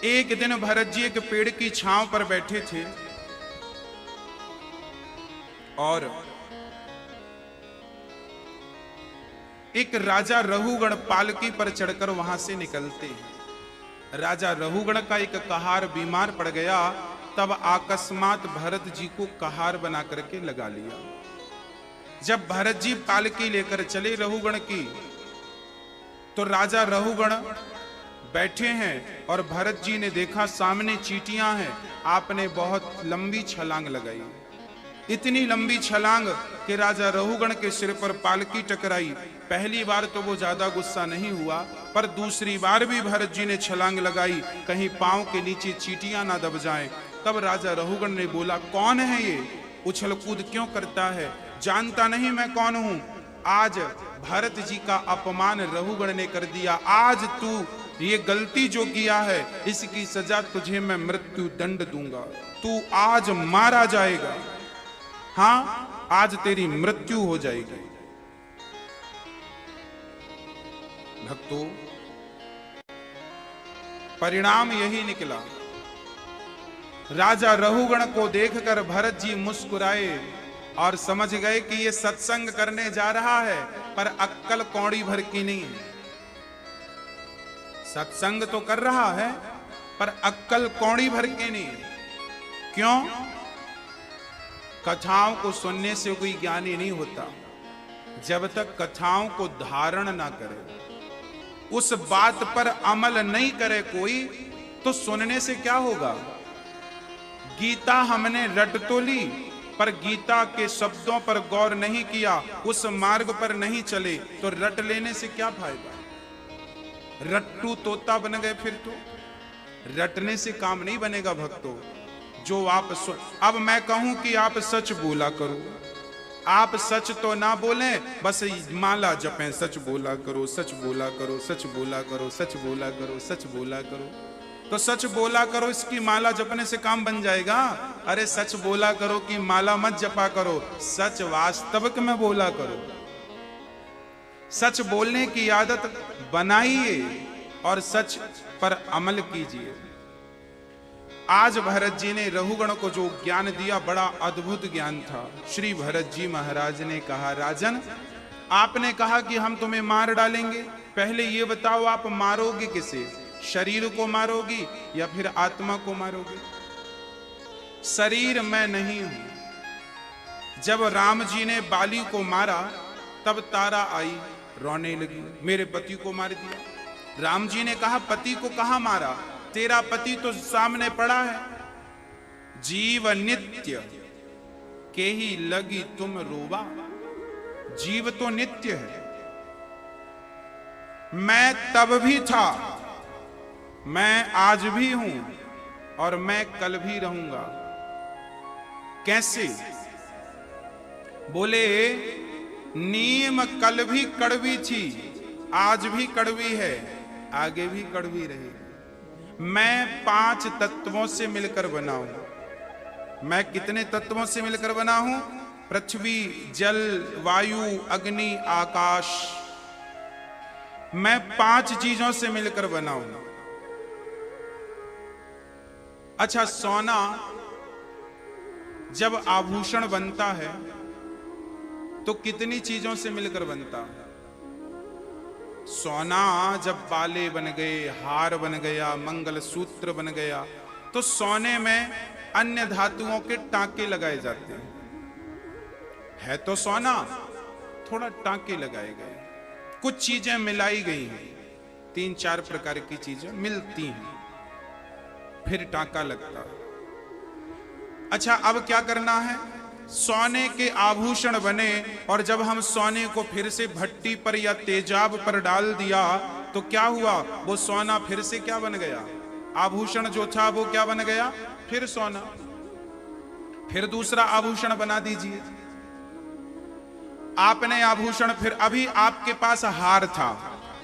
एक दिन भरत जी एक पेड़ की छांव पर बैठे थे और एक राजा रहुगण पालकी पर चढ़कर वहां से निकलते हैं। राजा रहुगण का एक कहार बीमार पड़ गया, तब अकस्मात भरत जी को कहार बना करके लगा लिया। जब भरत जी पालकी लेकर चले रहुगण की, तो राजा रहुगण बैठे हैं और भरत जी ने देखा सामने चींटियां हैं। आपने बहुत लंबी छलांग लगाई, इतनी लंबी छलांग कि राजा रहुगण के सिर पर पालकी टकराई। पहली बार तो वो ज्यादा गुस्सा नहीं हुआ, पर दूसरी बार भी भरत जी ने छलांग लगाई, कहीं पांव के नीचे चींटियां ना दब जाएं। तब राजा रहुगण ने बोला, कौन है ये, उछल कूद क्यों करता है, जानता नहीं मैं कौन हूं। आज भरत जी का अपमान रहुगण ने कर दिया, आज तू ये गलती जो किया है इसकी सजा तुझे मैं मृत्यु दंड दूंगा, तू आज मारा जाएगा, हाँ आज तेरी मृत्यु हो जाएगी। भक्तों, परिणाम यही निकला। राजा रहुगण को देखकर भरत जी मुस्कुराए और समझ गए कि ये सत्संग करने जा रहा है पर अक्कल कौड़ी भर की नहीं है। सत्संग तो कर रहा है पर अक्कल कौड़ी भर की नहीं है। क्यों? कथाओं को सुनने से कोई ज्ञानी नहीं होता, जब तक कथाओं को धारण ना करे, उस बात पर अमल नहीं करे कोई, तो सुनने से क्या होगा? गीता हमने रट तो ली, पर गीता के शब्दों पर गौर नहीं किया, उस मार्ग पर नहीं चले, तो रट लेने से क्या फायदा? रट्टू तोता बन गए फिर तो। रटने से काम नहीं बनेगा भक्तों। जो आप अब मैं कहूं कि आप सच बोला करो, आप सच तो ना बोलें, बस माला जपें, सच बोला करो, सच बोला करो, सच बोला करो, सच बोला करो, सच बोला करो। तो सच बोला करो इसकी माला जपने से काम बन जाएगा? अरे सच बोला करो कि माला मत जपा करो, सच वास्तविक में बोला करो। सच बोलने की आदत बनाइए और सच पर अमल कीजिए। आज भरत जी ने रहुगण को जो ज्ञान दिया, बड़ा अद्भुत ज्ञान था। श्री भरत जी महाराज ने कहा, राजन आपने कहा कि हम तुम्हें मार डालेंगे, पहले ये बताओ आप मारोगे किसे? शरीर को मारोगी या फिर आत्मा को मारोगी? शरीर मैं नहीं हूं। जब राम जी ने बाली को मारा तब तारा आई, रोने लगी, मेरे पति को मार दिया। राम जी ने कहा, पति को कहां मारा? तेरा पति तो सामने पड़ा है। जीव नित्य के ही लगी तुम रोवा। जीव तो नित्य है। मैं तब भी था, मैं आज भी हूं और मैं कल भी रहूंगा। कैसे? बोले नीम कल भी कड़वी थी, आज भी कड़वी है, आगे भी कड़वी रहेगी। मैं 5 तत्वों से मिलकर बना हूं। मैं कितने तत्वों से मिलकर बना हूं? पृथ्वी, जल, वायु, अग्नि, आकाश। मैं 5 चीजों से मिलकर बना हूं। अच्छा, सोना जब आभूषण बनता है तो कितनी चीजों से मिलकर बनता है? सोना जब बाले बन गए, हार बन गया, मंगल सूत्र बन गया, तो सोने में अन्य धातुओं के टांके लगाए जाते हैं। है तो सोना, थोड़ा टांके लगाए गए, कुछ चीजें मिलाई गई हैं, 3-4 प्रकार की चीजें मिलती हैं, फिर टांका लगता है। अच्छा, अब क्या करना है? सोने के आभूषण बने, और जब हम सोने को फिर से भट्टी पर या तेजाब पर डाल दिया तो क्या हुआ? वो सोना फिर से क्या बन गया? आभूषण जो था वो क्या बन गया? फिर सोना। फिर दूसरा आभूषण बना दीजिए। आपने आभूषण, फिर अभी आपके पास हार था,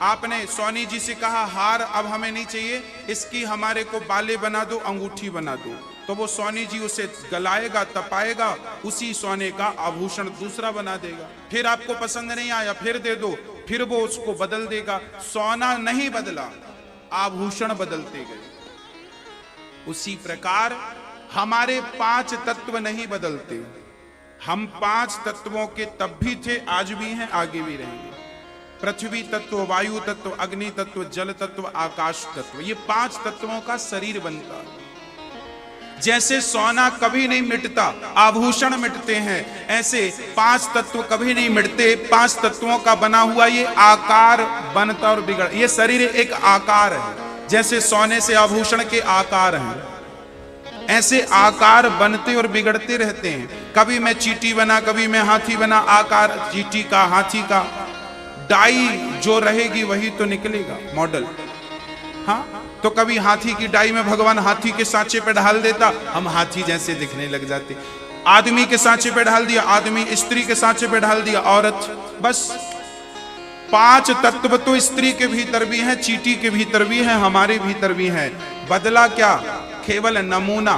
आपने सोनी जी से कहा हार अब हमें नहीं चाहिए, इसकी हमारे को बाले बना दो, अंगूठी बना दो। तो वो सोनी जी उसे गलाएगा, तपाएगा, उसी सोने का आभूषण दूसरा बना देगा। फिर आपको पसंद नहीं आया, फिर दे दो, फिर वो उसको बदल देगा। सोना नहीं बदला, आभूषण बदलते गए। उसी प्रकार हमारे 5 तत्व नहीं बदलते। हम 5 तत्वों के तब भी थे, आज भी हैं, आगे भी रहेंगे। पृथ्वी तत्व, वायु तत्व, अग्नि तत्व, जल तत्व, आकाश तत्व, ये 5 तत्वों का शरीर बनता है। जैसे सोना कभी नहीं मिटता, आभूषण मिटते हैं, ऐसे 5 तत्व कभी नहीं मिटते। 5 तत्वों का बना हुआ ये आकार बनता और बिगड़, ये शरीर एक आकार है। जैसे सोने से आभूषण के आकार हैं, ऐसे आकार बनते और बिगड़ते रहते हैं। कभी मैं चींटी बना, कभी मैं हाथी बना। आकार चींटी का, हाथी का, डाई जो रहेगी वही तो निकलेगा मॉडल। हाँ, तो कभी हाथी की डाई में भगवान हाथी के सांचे पे ढाल देता, हम हाथी जैसे दिखने लग जाते। आदमी के सांचे पे ढाल दिया, आदमी, स्त्री के सांचे पे ढाल दिया, औरत। बस 5 तत्व तो स्त्री के भीतर भी हैं, चींटी के भीतर भी हैं, हमारे भीतर भी हैं। बदला क्या? केवल नमूना,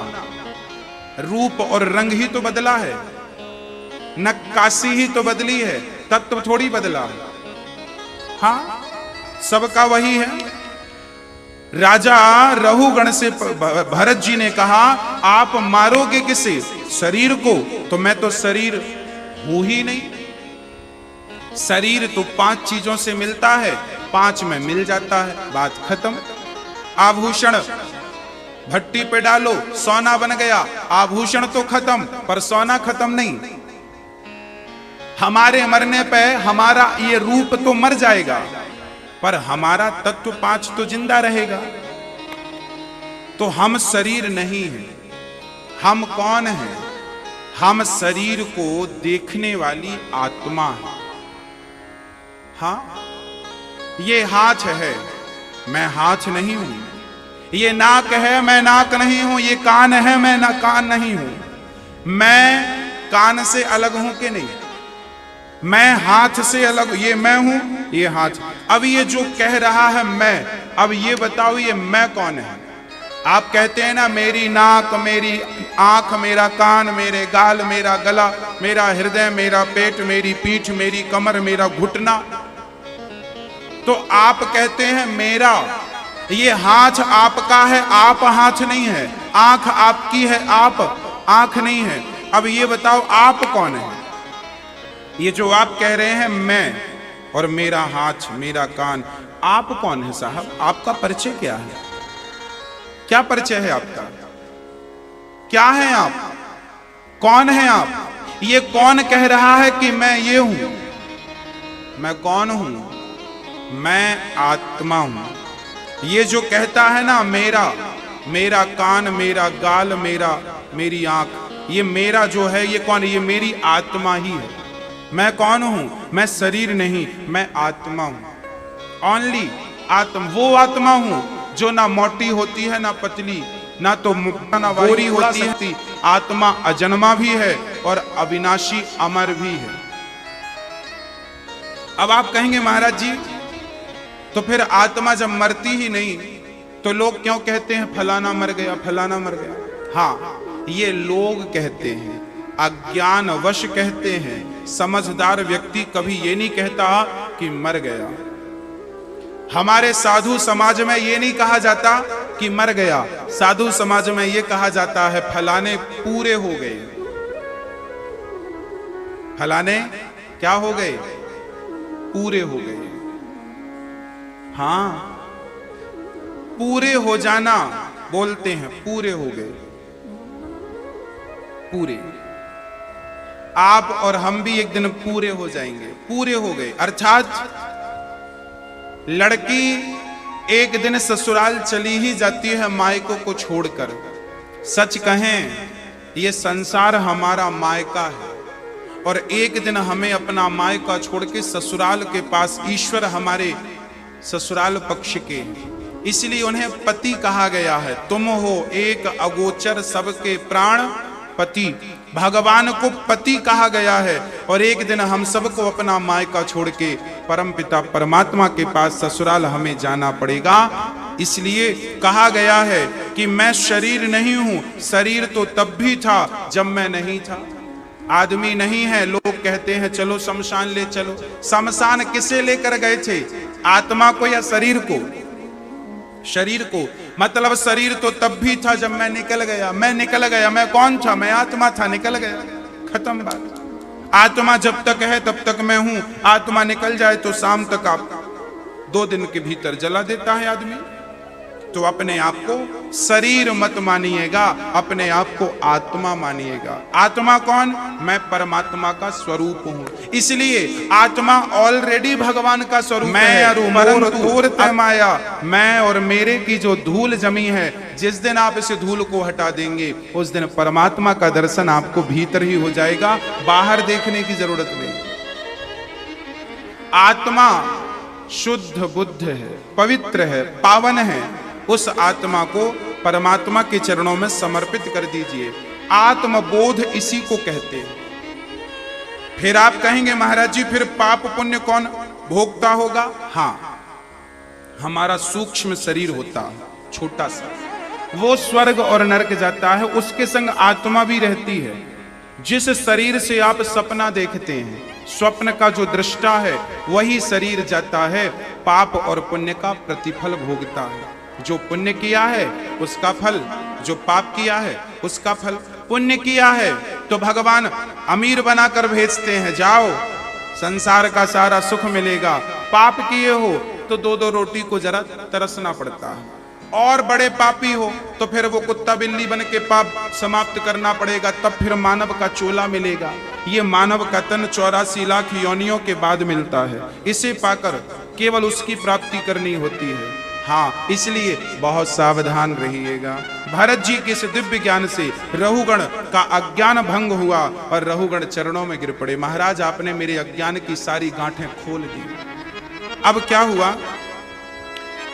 रूप और रंग ही तो बदला है, नक्काशी ही तो बदली है, तत्व थोड़ी बदला है। हाँ, सबका वही है। राजा रहुगण से भरत जी ने कहा, आप मारोगे किसे? शरीर को। तो मैं तो शरीर हूं ही नहीं। शरीर तो 5 चीजों से मिलता है, 5 में मिल जाता है, बात खत्म। आभूषण भट्टी पे डालो, सोना बन गया, आभूषण तो खत्म, पर सोना खत्म नहीं। हमारे मरने पे हमारा ये रूप तो मर जाएगा, पर हमारा तत्व 5 तो जिंदा रहेगा। तो हम शरीर नहीं हैं। हम कौन हैं? हम शरीर को देखने वाली आत्मा है। हाँ, ये हाथ है, मैं हाथ नहीं हूं। ये नाक है, मैं नाक नहीं हूं। ये कान है, मैं ना कान नहीं हूं। मैं कान से अलग हूं कि नहीं? मैं हाथ से अलग, ये मैं हूं, ये हाथ। अब ये जो कह रहा है मैं, अब ये बताओ ये मैं कौन है? आप कहते हैं ना मेरी नाक, मेरी आंख, मेरा कान, मेरे गाल, मेरा गला, मेरा हृदय, मेरा पेट, मेरी पीठ, मेरी कमर, मेरा घुटना। तो आप कहते हैं मेरा। ये हाथ आपका है, आप हाथ नहीं है। आंख आपकी है, आप आंख नहीं है। अब ये बताओ आप कौन है? ये जो आप कह रहे हैं मैं और मेरा हाथ, मेरा कान, आप कौन है साहब? आपका परिचय क्या है? क्या परिचय है आपका? क्या है आप? कौन है आप? ये कौन कह रहा है कि मैं ये हूं? मैं कौन हूं? मैं आत्मा हूं। ये जो कहता है ना मेरा, मेरा कान, मेरा गाल, मेरी आंख, ये मेरा जो है ये कौन है? ये मेरी आत्मा ही है। मैं कौन हूं? मैं शरीर नहीं, मैं आत्मा हूं। ओनली आत्मा। वो आत्मा हूं जो ना मोटी होती है, ना पतली, ना तो ना गोरी होती है। आत्मा अजन्मा भी है और अविनाशी अमर भी है। अब आप कहेंगे महाराज जी तो फिर आत्मा जब मरती ही नहीं तो लोग क्यों कहते हैं फलाना मर गया, फलाना मर गया? हाँ, ये लोग कहते हैं, अज्ञानवश कहते हैं। समझदार व्यक्ति कभी ये नहीं कहता कि मर गया। हमारे साधु समाज में ये नहीं कहा जाता कि मर गया। साधु समाज में ये कहा जाता है फलाने पूरे हो गए। फलाने क्या हो गए? पूरे हो गए। हाँ, पूरे हो जाना बोलते हैं, पूरे हो गए। पूरे। आप और हम भी एक दिन पूरे हो जाएंगे। पूरे हो गए अर्थात लड़की एक दिन ससुराल चली ही जाती है मायकों को छोड़कर। सच कहें ये संसार हमारा मायका है और एक दिन हमें अपना मायका छोड़ के ससुराल के पास, ईश्वर हमारे ससुराल पक्ष के, इसलिए उन्हें पति कहा गया है। तुम हो एक अगोचर सबके प्राण पति। भगवान को पति कहा गया है और एक दिन हम सबको अपना मायका छोड़ के परमपिता परमात्मा के पास ससुराल हमें जाना पड़ेगा। इसलिए कहा गया है कि मैं शरीर नहीं हूं। शरीर तो तब भी था जब मैं नहीं था। आदमी नहीं है। लोग कहते हैं चलो शमशान ले चलो। शमशान किसे लेकर गए थे? आत्मा को या शरीर को? शरीर को। मतलब शरीर तो तब भी था जब मैं निकल गया। मैं निकल गया, मैं कौन था? मैं आत्मा था, निकल गया, खत्म बात। आत्मा जब तक है तब तक मैं हूं। आत्मा निकल जाए तो शाम तक आप 2 दिन के भीतर जला देता है आदमी। तो अपने आप को शरीर मत मानिएगा, अपने आप को आत्मा मानिएगा। आत्मा कौन? मैं परमात्मा का स्वरूप हूं। इसलिए आत्मा ऑलरेडी भगवान का स्वरूप है। माया, मैं और मेरे की जो धूल जमी है, जिस दिन आप इस धूल को हटा देंगे उस दिन परमात्मा का दर्शन आपको भीतर ही हो जाएगा, बाहर देखने की जरूरत नहीं। आत्मा शुद्ध बुद्ध है, पवित्र है, पावन है। उस आत्मा को परमात्मा के चरणों में समर्पित कर दीजिए। आत्मबोध इसी को कहते हैं। फिर आप कहेंगे महाराज जी फिर पाप पुण्य कौन भोगता होगा? हाँ, हमारा सूक्ष्म शरीर होता है छोटा सा, वो स्वर्ग और नरक जाता है, उसके संग आत्मा भी रहती है। जिस शरीर से आप सपना देखते हैं, स्वप्न का जो दृष्टा है वही शरीर जाता है, पाप और पुण्य का प्रतिफल भोगता है। जो पुण्य किया है उसका फल, जो पाप किया है उसका फल। पुण्य किया है तो भगवान अमीर बनाकर भेजते हैं, जाओ संसार का सारा सुख मिलेगा। पाप किए हो तो 2-2 रोटी को जरा तरसना पड़ता है। और बड़े पापी हो तो फिर वो कुत्ता बिल्ली बन के पाप समाप्त करना पड़ेगा, तब फिर मानव का चोला मिलेगा। ये मानव का तन 84 लाख योनियों के बाद मिलता है, इसे पाकर केवल उसकी प्राप्ति करनी होती है। हाँ, इसलिए बहुत सावधान रहिएगा। भरत जी के इस दिव्य ज्ञान से रहुगण का अज्ञान भंग हुआ और रहुगण चरणों में गिर पड़े। महाराज, आपने मेरे अज्ञान की सारी गांठें खोल दी। अब क्या हुआ?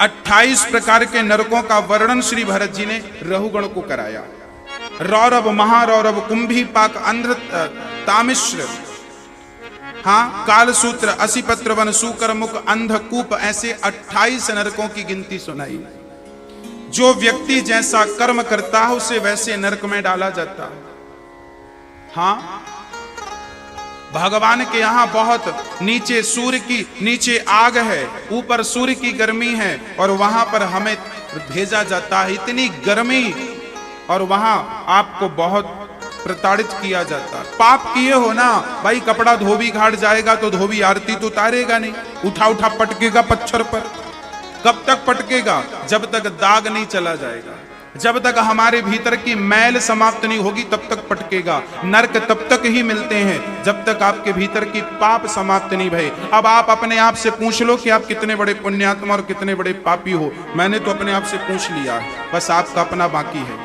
28 प्रकार के नरकों का वर्णन श्री भरत जी ने रहुगण को कराया। रौरव, महारौरव, कुंभी पाक, अंध्र, तामिश्र, हाँ, कालसूत्र, असिपत्र वन, सूकर मुख, अंधकूप, ऐसे 28 नरकों की गिनती सुनाई। जो व्यक्ति जैसा कर्म करता है उसे वैसे नरक में डाला जाता है। हाँ, भगवान के यहां बहुत नीचे सूर्य की नीचे आग है, ऊपर सूर्य की गर्मी है, और वहां पर हमें भेजा जाता है। इतनी गर्मी, और वहां आपको बहुत प्रताड़ित किया जाता है। पाप किए हो ना भाई, कपड़ा धोबी घाट जाएगा तो धोबी आरती तो उतारेगा नहीं, उठा उठा पटकेगा पत्थर पर। कब तक पटकेगा? जब तक दाग नहीं चला जाएगा, जब तक हमारे भीतर की मैल समाप्त नहीं होगी तब तक पटकेगा। नरक तब तक ही मिलते हैं जब तक आपके भीतर की पाप समाप्त नहीं भये। अब आप अपने आप से पूछ लो कि आप कितने बड़े पुण्यात्मा और कितने बड़े पापी हो। मैंने तो अपने आप से पूछ लिया है, बस आपका अपना बाकी है।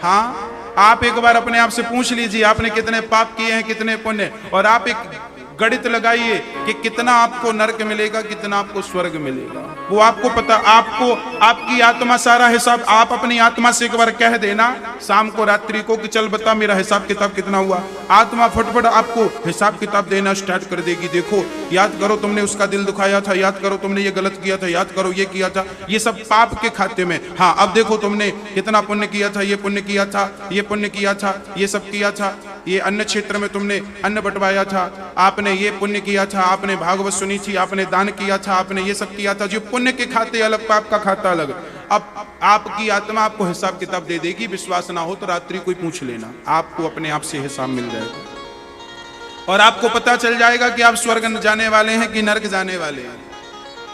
हाँ, आप एक बार अपने आप से पूछ लीजिए आपने कितने पाप किए हैं, कितने पुण्य, और आप एक गणित लगाइए कि कितना आपको नरक मिलेगा, कितना आपको स्वर्ग मिलेगा। वो आपको पता, आपको आपकी आत्मा सारा हिसाब, आप अपनी आत्मा से एक बार कह देना शाम को रात्रि को कि चल बता मेरा हिसाब किताब कितना हुआ। आत्मा फटफट आपको हिसाब किताब देना स्टार्ट कर देगी। देखो, याद करो तुमने उसका दिल दुखाया था, याद करो तुमने ये गलत किया था, याद करो ये किया था, ये सब पाप के खाते में। हाँ, अब देखो तुमने कितना पुण्य किया था, ये पुण्य किया था, ये पुण्य किया था, ये सब किया था, ये अन्न क्षेत्र में तुमने अन्न बंटवाया था, आपने ये पुण्य किया था, आपने भागवत सुनी थी, आपने दान किया था, आपने ये सब किया था। जो पुण्य के खाते अलग, पाप का खाता अलग। अब आपकी आत्मा आपको हिसाब किताब दे देगी। विश्वास ना हो तो रात्रि कोई पूछ लेना, आपको अपने आप से हिसाब मिल जाएगा और आपको पता चल जाएगा कि आप स्वर्ग जाने वाले हैं कि नरक जाने वाले हैं।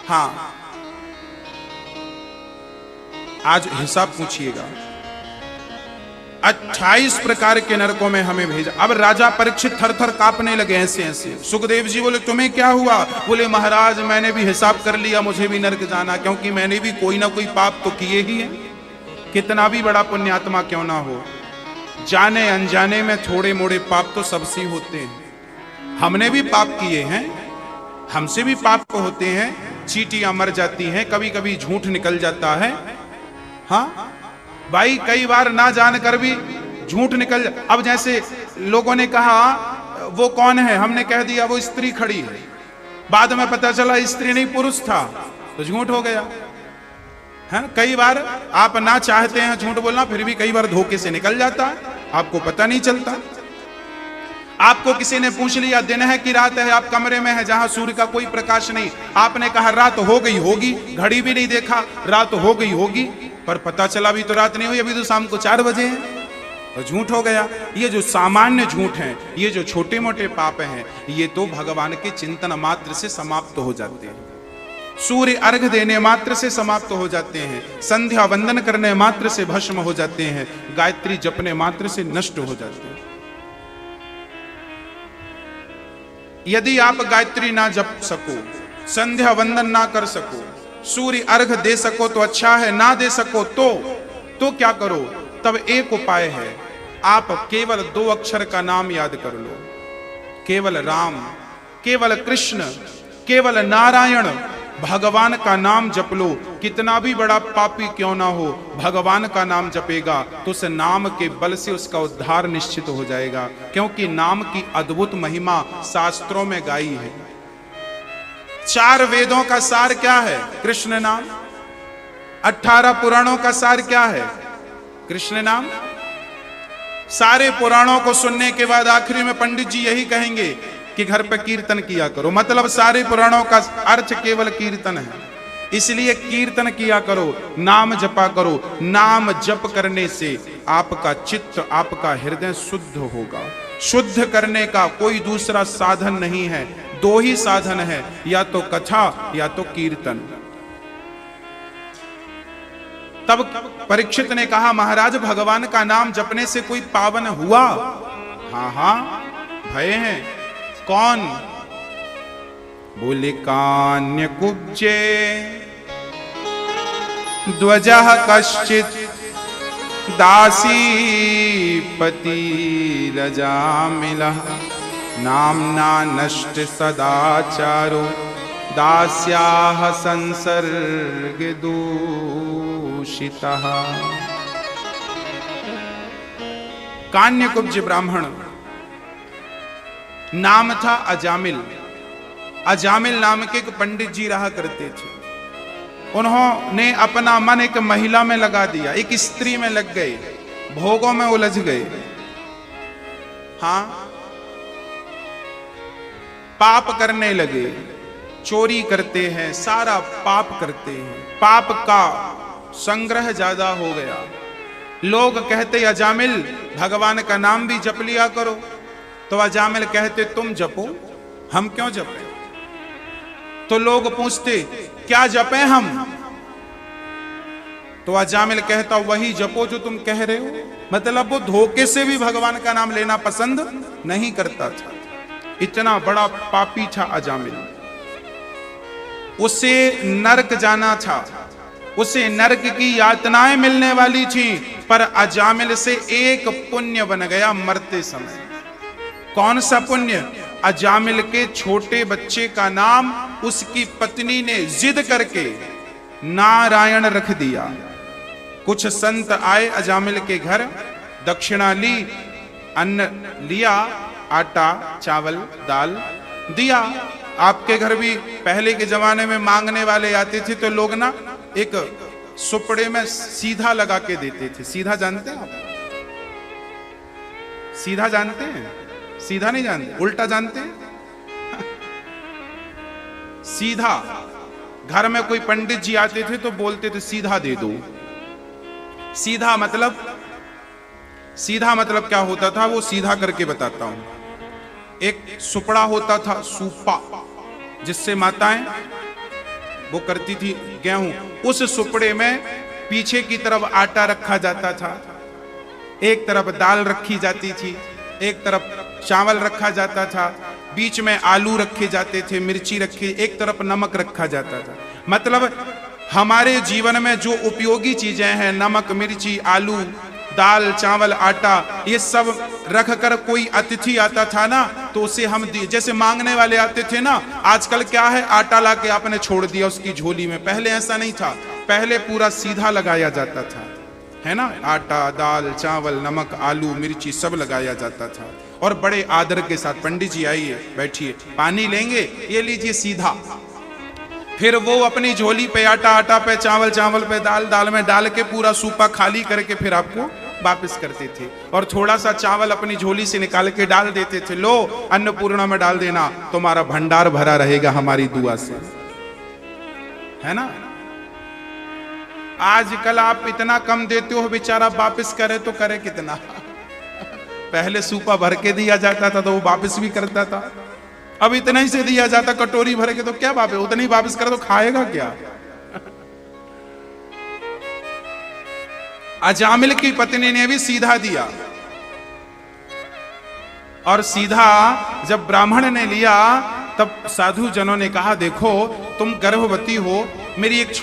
हाँ, आज हिसाब पूछिएगा। 28 प्रकार के नरकों में हमें भेजा। अब राजा परीक्षित थर थर कांपने लगे ऐसे ऐसे। सुखदेव जी बोले तुम्हें क्या हुआ? बोले महाराज मैंने भी हिसाब कर लिया, मुझे भी नरक जाना, क्योंकि मैंने भी कोई ना कोई पाप तो किए ही है। कितना भी बड़ा पुण्यात्मा क्यों ना हो, जाने अनजाने में थोड़े मोड़े पाप तो सबसे होते हैं। हमने भी पाप किए हैं, हमसे भी पाप होते हैं। चींटियां मर जाती हैं, कभी कभी झूठ निकल जाता है। हाँ भाई, कई बार ना जानकर भी झूठ निकल। अब जैसे लोगों ने कहा वो कौन है, हमने कह दिया वो स्त्री खड़ी है, बाद में पता चला स्त्री नहीं पुरुष था, तो झूठ हो गया है। कई बार आप ना चाहते हैं झूठ बोलना, फिर भी कई बार धोखे से निकल जाता है, आपको पता नहीं चलता। आपको किसी ने पूछ लिया दिन है कि रात है, आप कमरे में है जहां सूर्य का कोई प्रकाश नहीं, आपने कहा रात हो गई होगी, घड़ी भी नहीं देखा, रात हो गई होगी, पर पता चला अभी तो रात नहीं हुई, अभी तो शाम को 4 बजे हैं, तो झूठ हो गया। ये जो सामान्य झूठ हैं, ये जो छोटे मोटे पाप हैं, ये तो भगवान के चिंतन मात्र से समाप्त हो जाते हैं। सूर्य अर्घ देने मात्र से समाप्त हो जाते हैं, संध्या वंदन करने मात्र से भस्म हो जाते हैं, गायत्री जपने मात्र से नष्ट हो जाते हैं। यदि आप गायत्री ना जप सको, संध्या वंदन ना कर सको, सूर्य अर्घ दे सको तो अच्छा है, ना दे सको तो क्या करो? तब एक उपाय है, आप केवल 2 अक्षर का नाम याद कर लो। केवल राम, केवल कृष्ण, केवल नारायण, भगवान का नाम जप लो। कितना भी बड़ा पापी क्यों ना हो, भगवान का नाम जपेगा तो उस नाम के बल से उसका उद्धार निश्चित हो जाएगा, क्योंकि नाम की अद्भुत महिमा शास्त्रों में गाई है। 4 वेदों का सार क्या है? कृष्ण नाम। 18 पुराणों का सार क्या है? कृष्ण नाम। सारे पुराणों को सुनने के बाद आखिरी में पंडित जी यही कहेंगे कि घर पे कीर्तन किया करो। मतलब सारे पुराणों का अर्थ केवल कीर्तन है, इसलिए कीर्तन किया करो, नाम जपा करो। नाम जप करने से आपका चित्त, आपका हृदय शुद्ध होगा। शुद्ध करने का कोई दूसरा साधन नहीं है, 2 ही साधन है, या तो कथा या तो कीर्तन। तब परीक्षित ने कहा, महाराज भगवान का नाम जपने से कोई पावन हुआ? हाँ हाँ भय हैं। कौन? बोले, कान्य कुब्जे ध्वजः कश्चित् दासीपति रजामिलः नाम्ना नष्ट सदाचारो दास्याः संसर्ग दूषितः। कान्यकुब्ज ब्राह्मण, नाम था अजामिल। अजामिल नाम के एक पंडित जी रहा करते थे। उन्होंने अपना मन एक महिला में लगा दिया, एक स्त्री में लग गए, भोगों में उलझ गए। हाँ, पाप करने लगे, चोरी करते हैं, सारा पाप करते हैं, पाप का संग्रह ज्यादा हो गया। लोग कहते, अजामिल भगवान का नाम भी जप लिया करो। तो अजामिल कहते, तुम जपो, हम क्यों जपें? तो लोग पूछते, क्या जपें हम? तो अजामिल कहता, वही जपो जो तुम कह रहे हो। मतलब वो धोखे से भी भगवान का नाम लेना पसंद नहीं करता था। इतना बड़ा पापी था अजामिल। उसे नरक जाना था, उसे नरक की यातनाएं मिलने वाली थी। पर अजामिल से एक पुण्य बन गया मरते समय। कौन सा पुण्य? अजामिल के छोटे बच्चे का नाम उसकी पत्नी ने जिद करके नारायण रख दिया। कुछ संत आए अजामिल के घर, दक्षिणा ली, अन्न लिया, आटा चावल दाल दिया। आपके घर भी पहले के जमाने में मांगने वाले आते थे तो लोग ना एक सुपड़े में सीधा लगा के देते थे। सीधा जानते हैं आप? सीधा जानते हैं? सीधा नहीं जानते, उल्टा जानते हैं। सीधा, घर में कोई पंडित जी आते थे तो बोलते थे सीधा दे दो। सीधा मतलब क्या होता था, वो सीधा करके बताता हूं। एक सुपड़ा होता था, सूपा, जिससे माताएं वो करती थी गेहूं। उस सुपड़े में पीछे की तरफ आटा रखा जाता था, एक तरफ दाल रखी जाती थी, एक तरफ चावल रखा जाता था, बीच में आलू रखे जाते थे, मिर्ची रखी, एक तरफ नमक रखा जाता था। मतलब हमारे जीवन में जो उपयोगी चीजें हैं, नमक, मिर्ची, आलू, दाल, चावल, आटा, ये सब रख कर कोई अतिथि आता था ना तो उसे हम जैसे मांगने वाले आते थे ना। आजकल क्या है, आटा लाके आपने छोड़ दिया उसकी झोली में। पहले ऐसा नहीं था, पहले पूरा सीधा लगाया जाता था, है ना। आटा, दाल, चावल, नमक, आलू, मिर्ची सब लगाया जाता था। और बड़े आदर के साथ, पंडित जी आइए, बैठिए, पानी लेंगे, ये लीजिए सीधा। फिर वो अपनी झोली पे आटा, आटा पे चावल, चावल पे दाल, दाल में डाल के पूरा सूपा खाली करके फिर आपको वापस करते थे। और थोड़ा सा चावल अपनी झोली से निकाल के डाल देते थे, लो अन्नपूर्णा में डाल देना, तुम्हारा भंडार भरा रहेगा हमारी दुआ से, है ना। आजकल आप इतना कम देते हो, बेचारा वापस करे तो करे कितना। पहले सूपा भर के दिया जाता था तो वो वापस भी करता था। अब इतना ही से दिया जाता, कटोरी भर के, तो क्या वापस, उतनी वापस करे तो खाएगा क्या। अजामिल की पत्नी ने भी सीधा दिया। और सीधा जब ब्राह्मण ने लिया तब साधु जनों ने कहा, देखो तुम गर्भवती हो, मेरी एक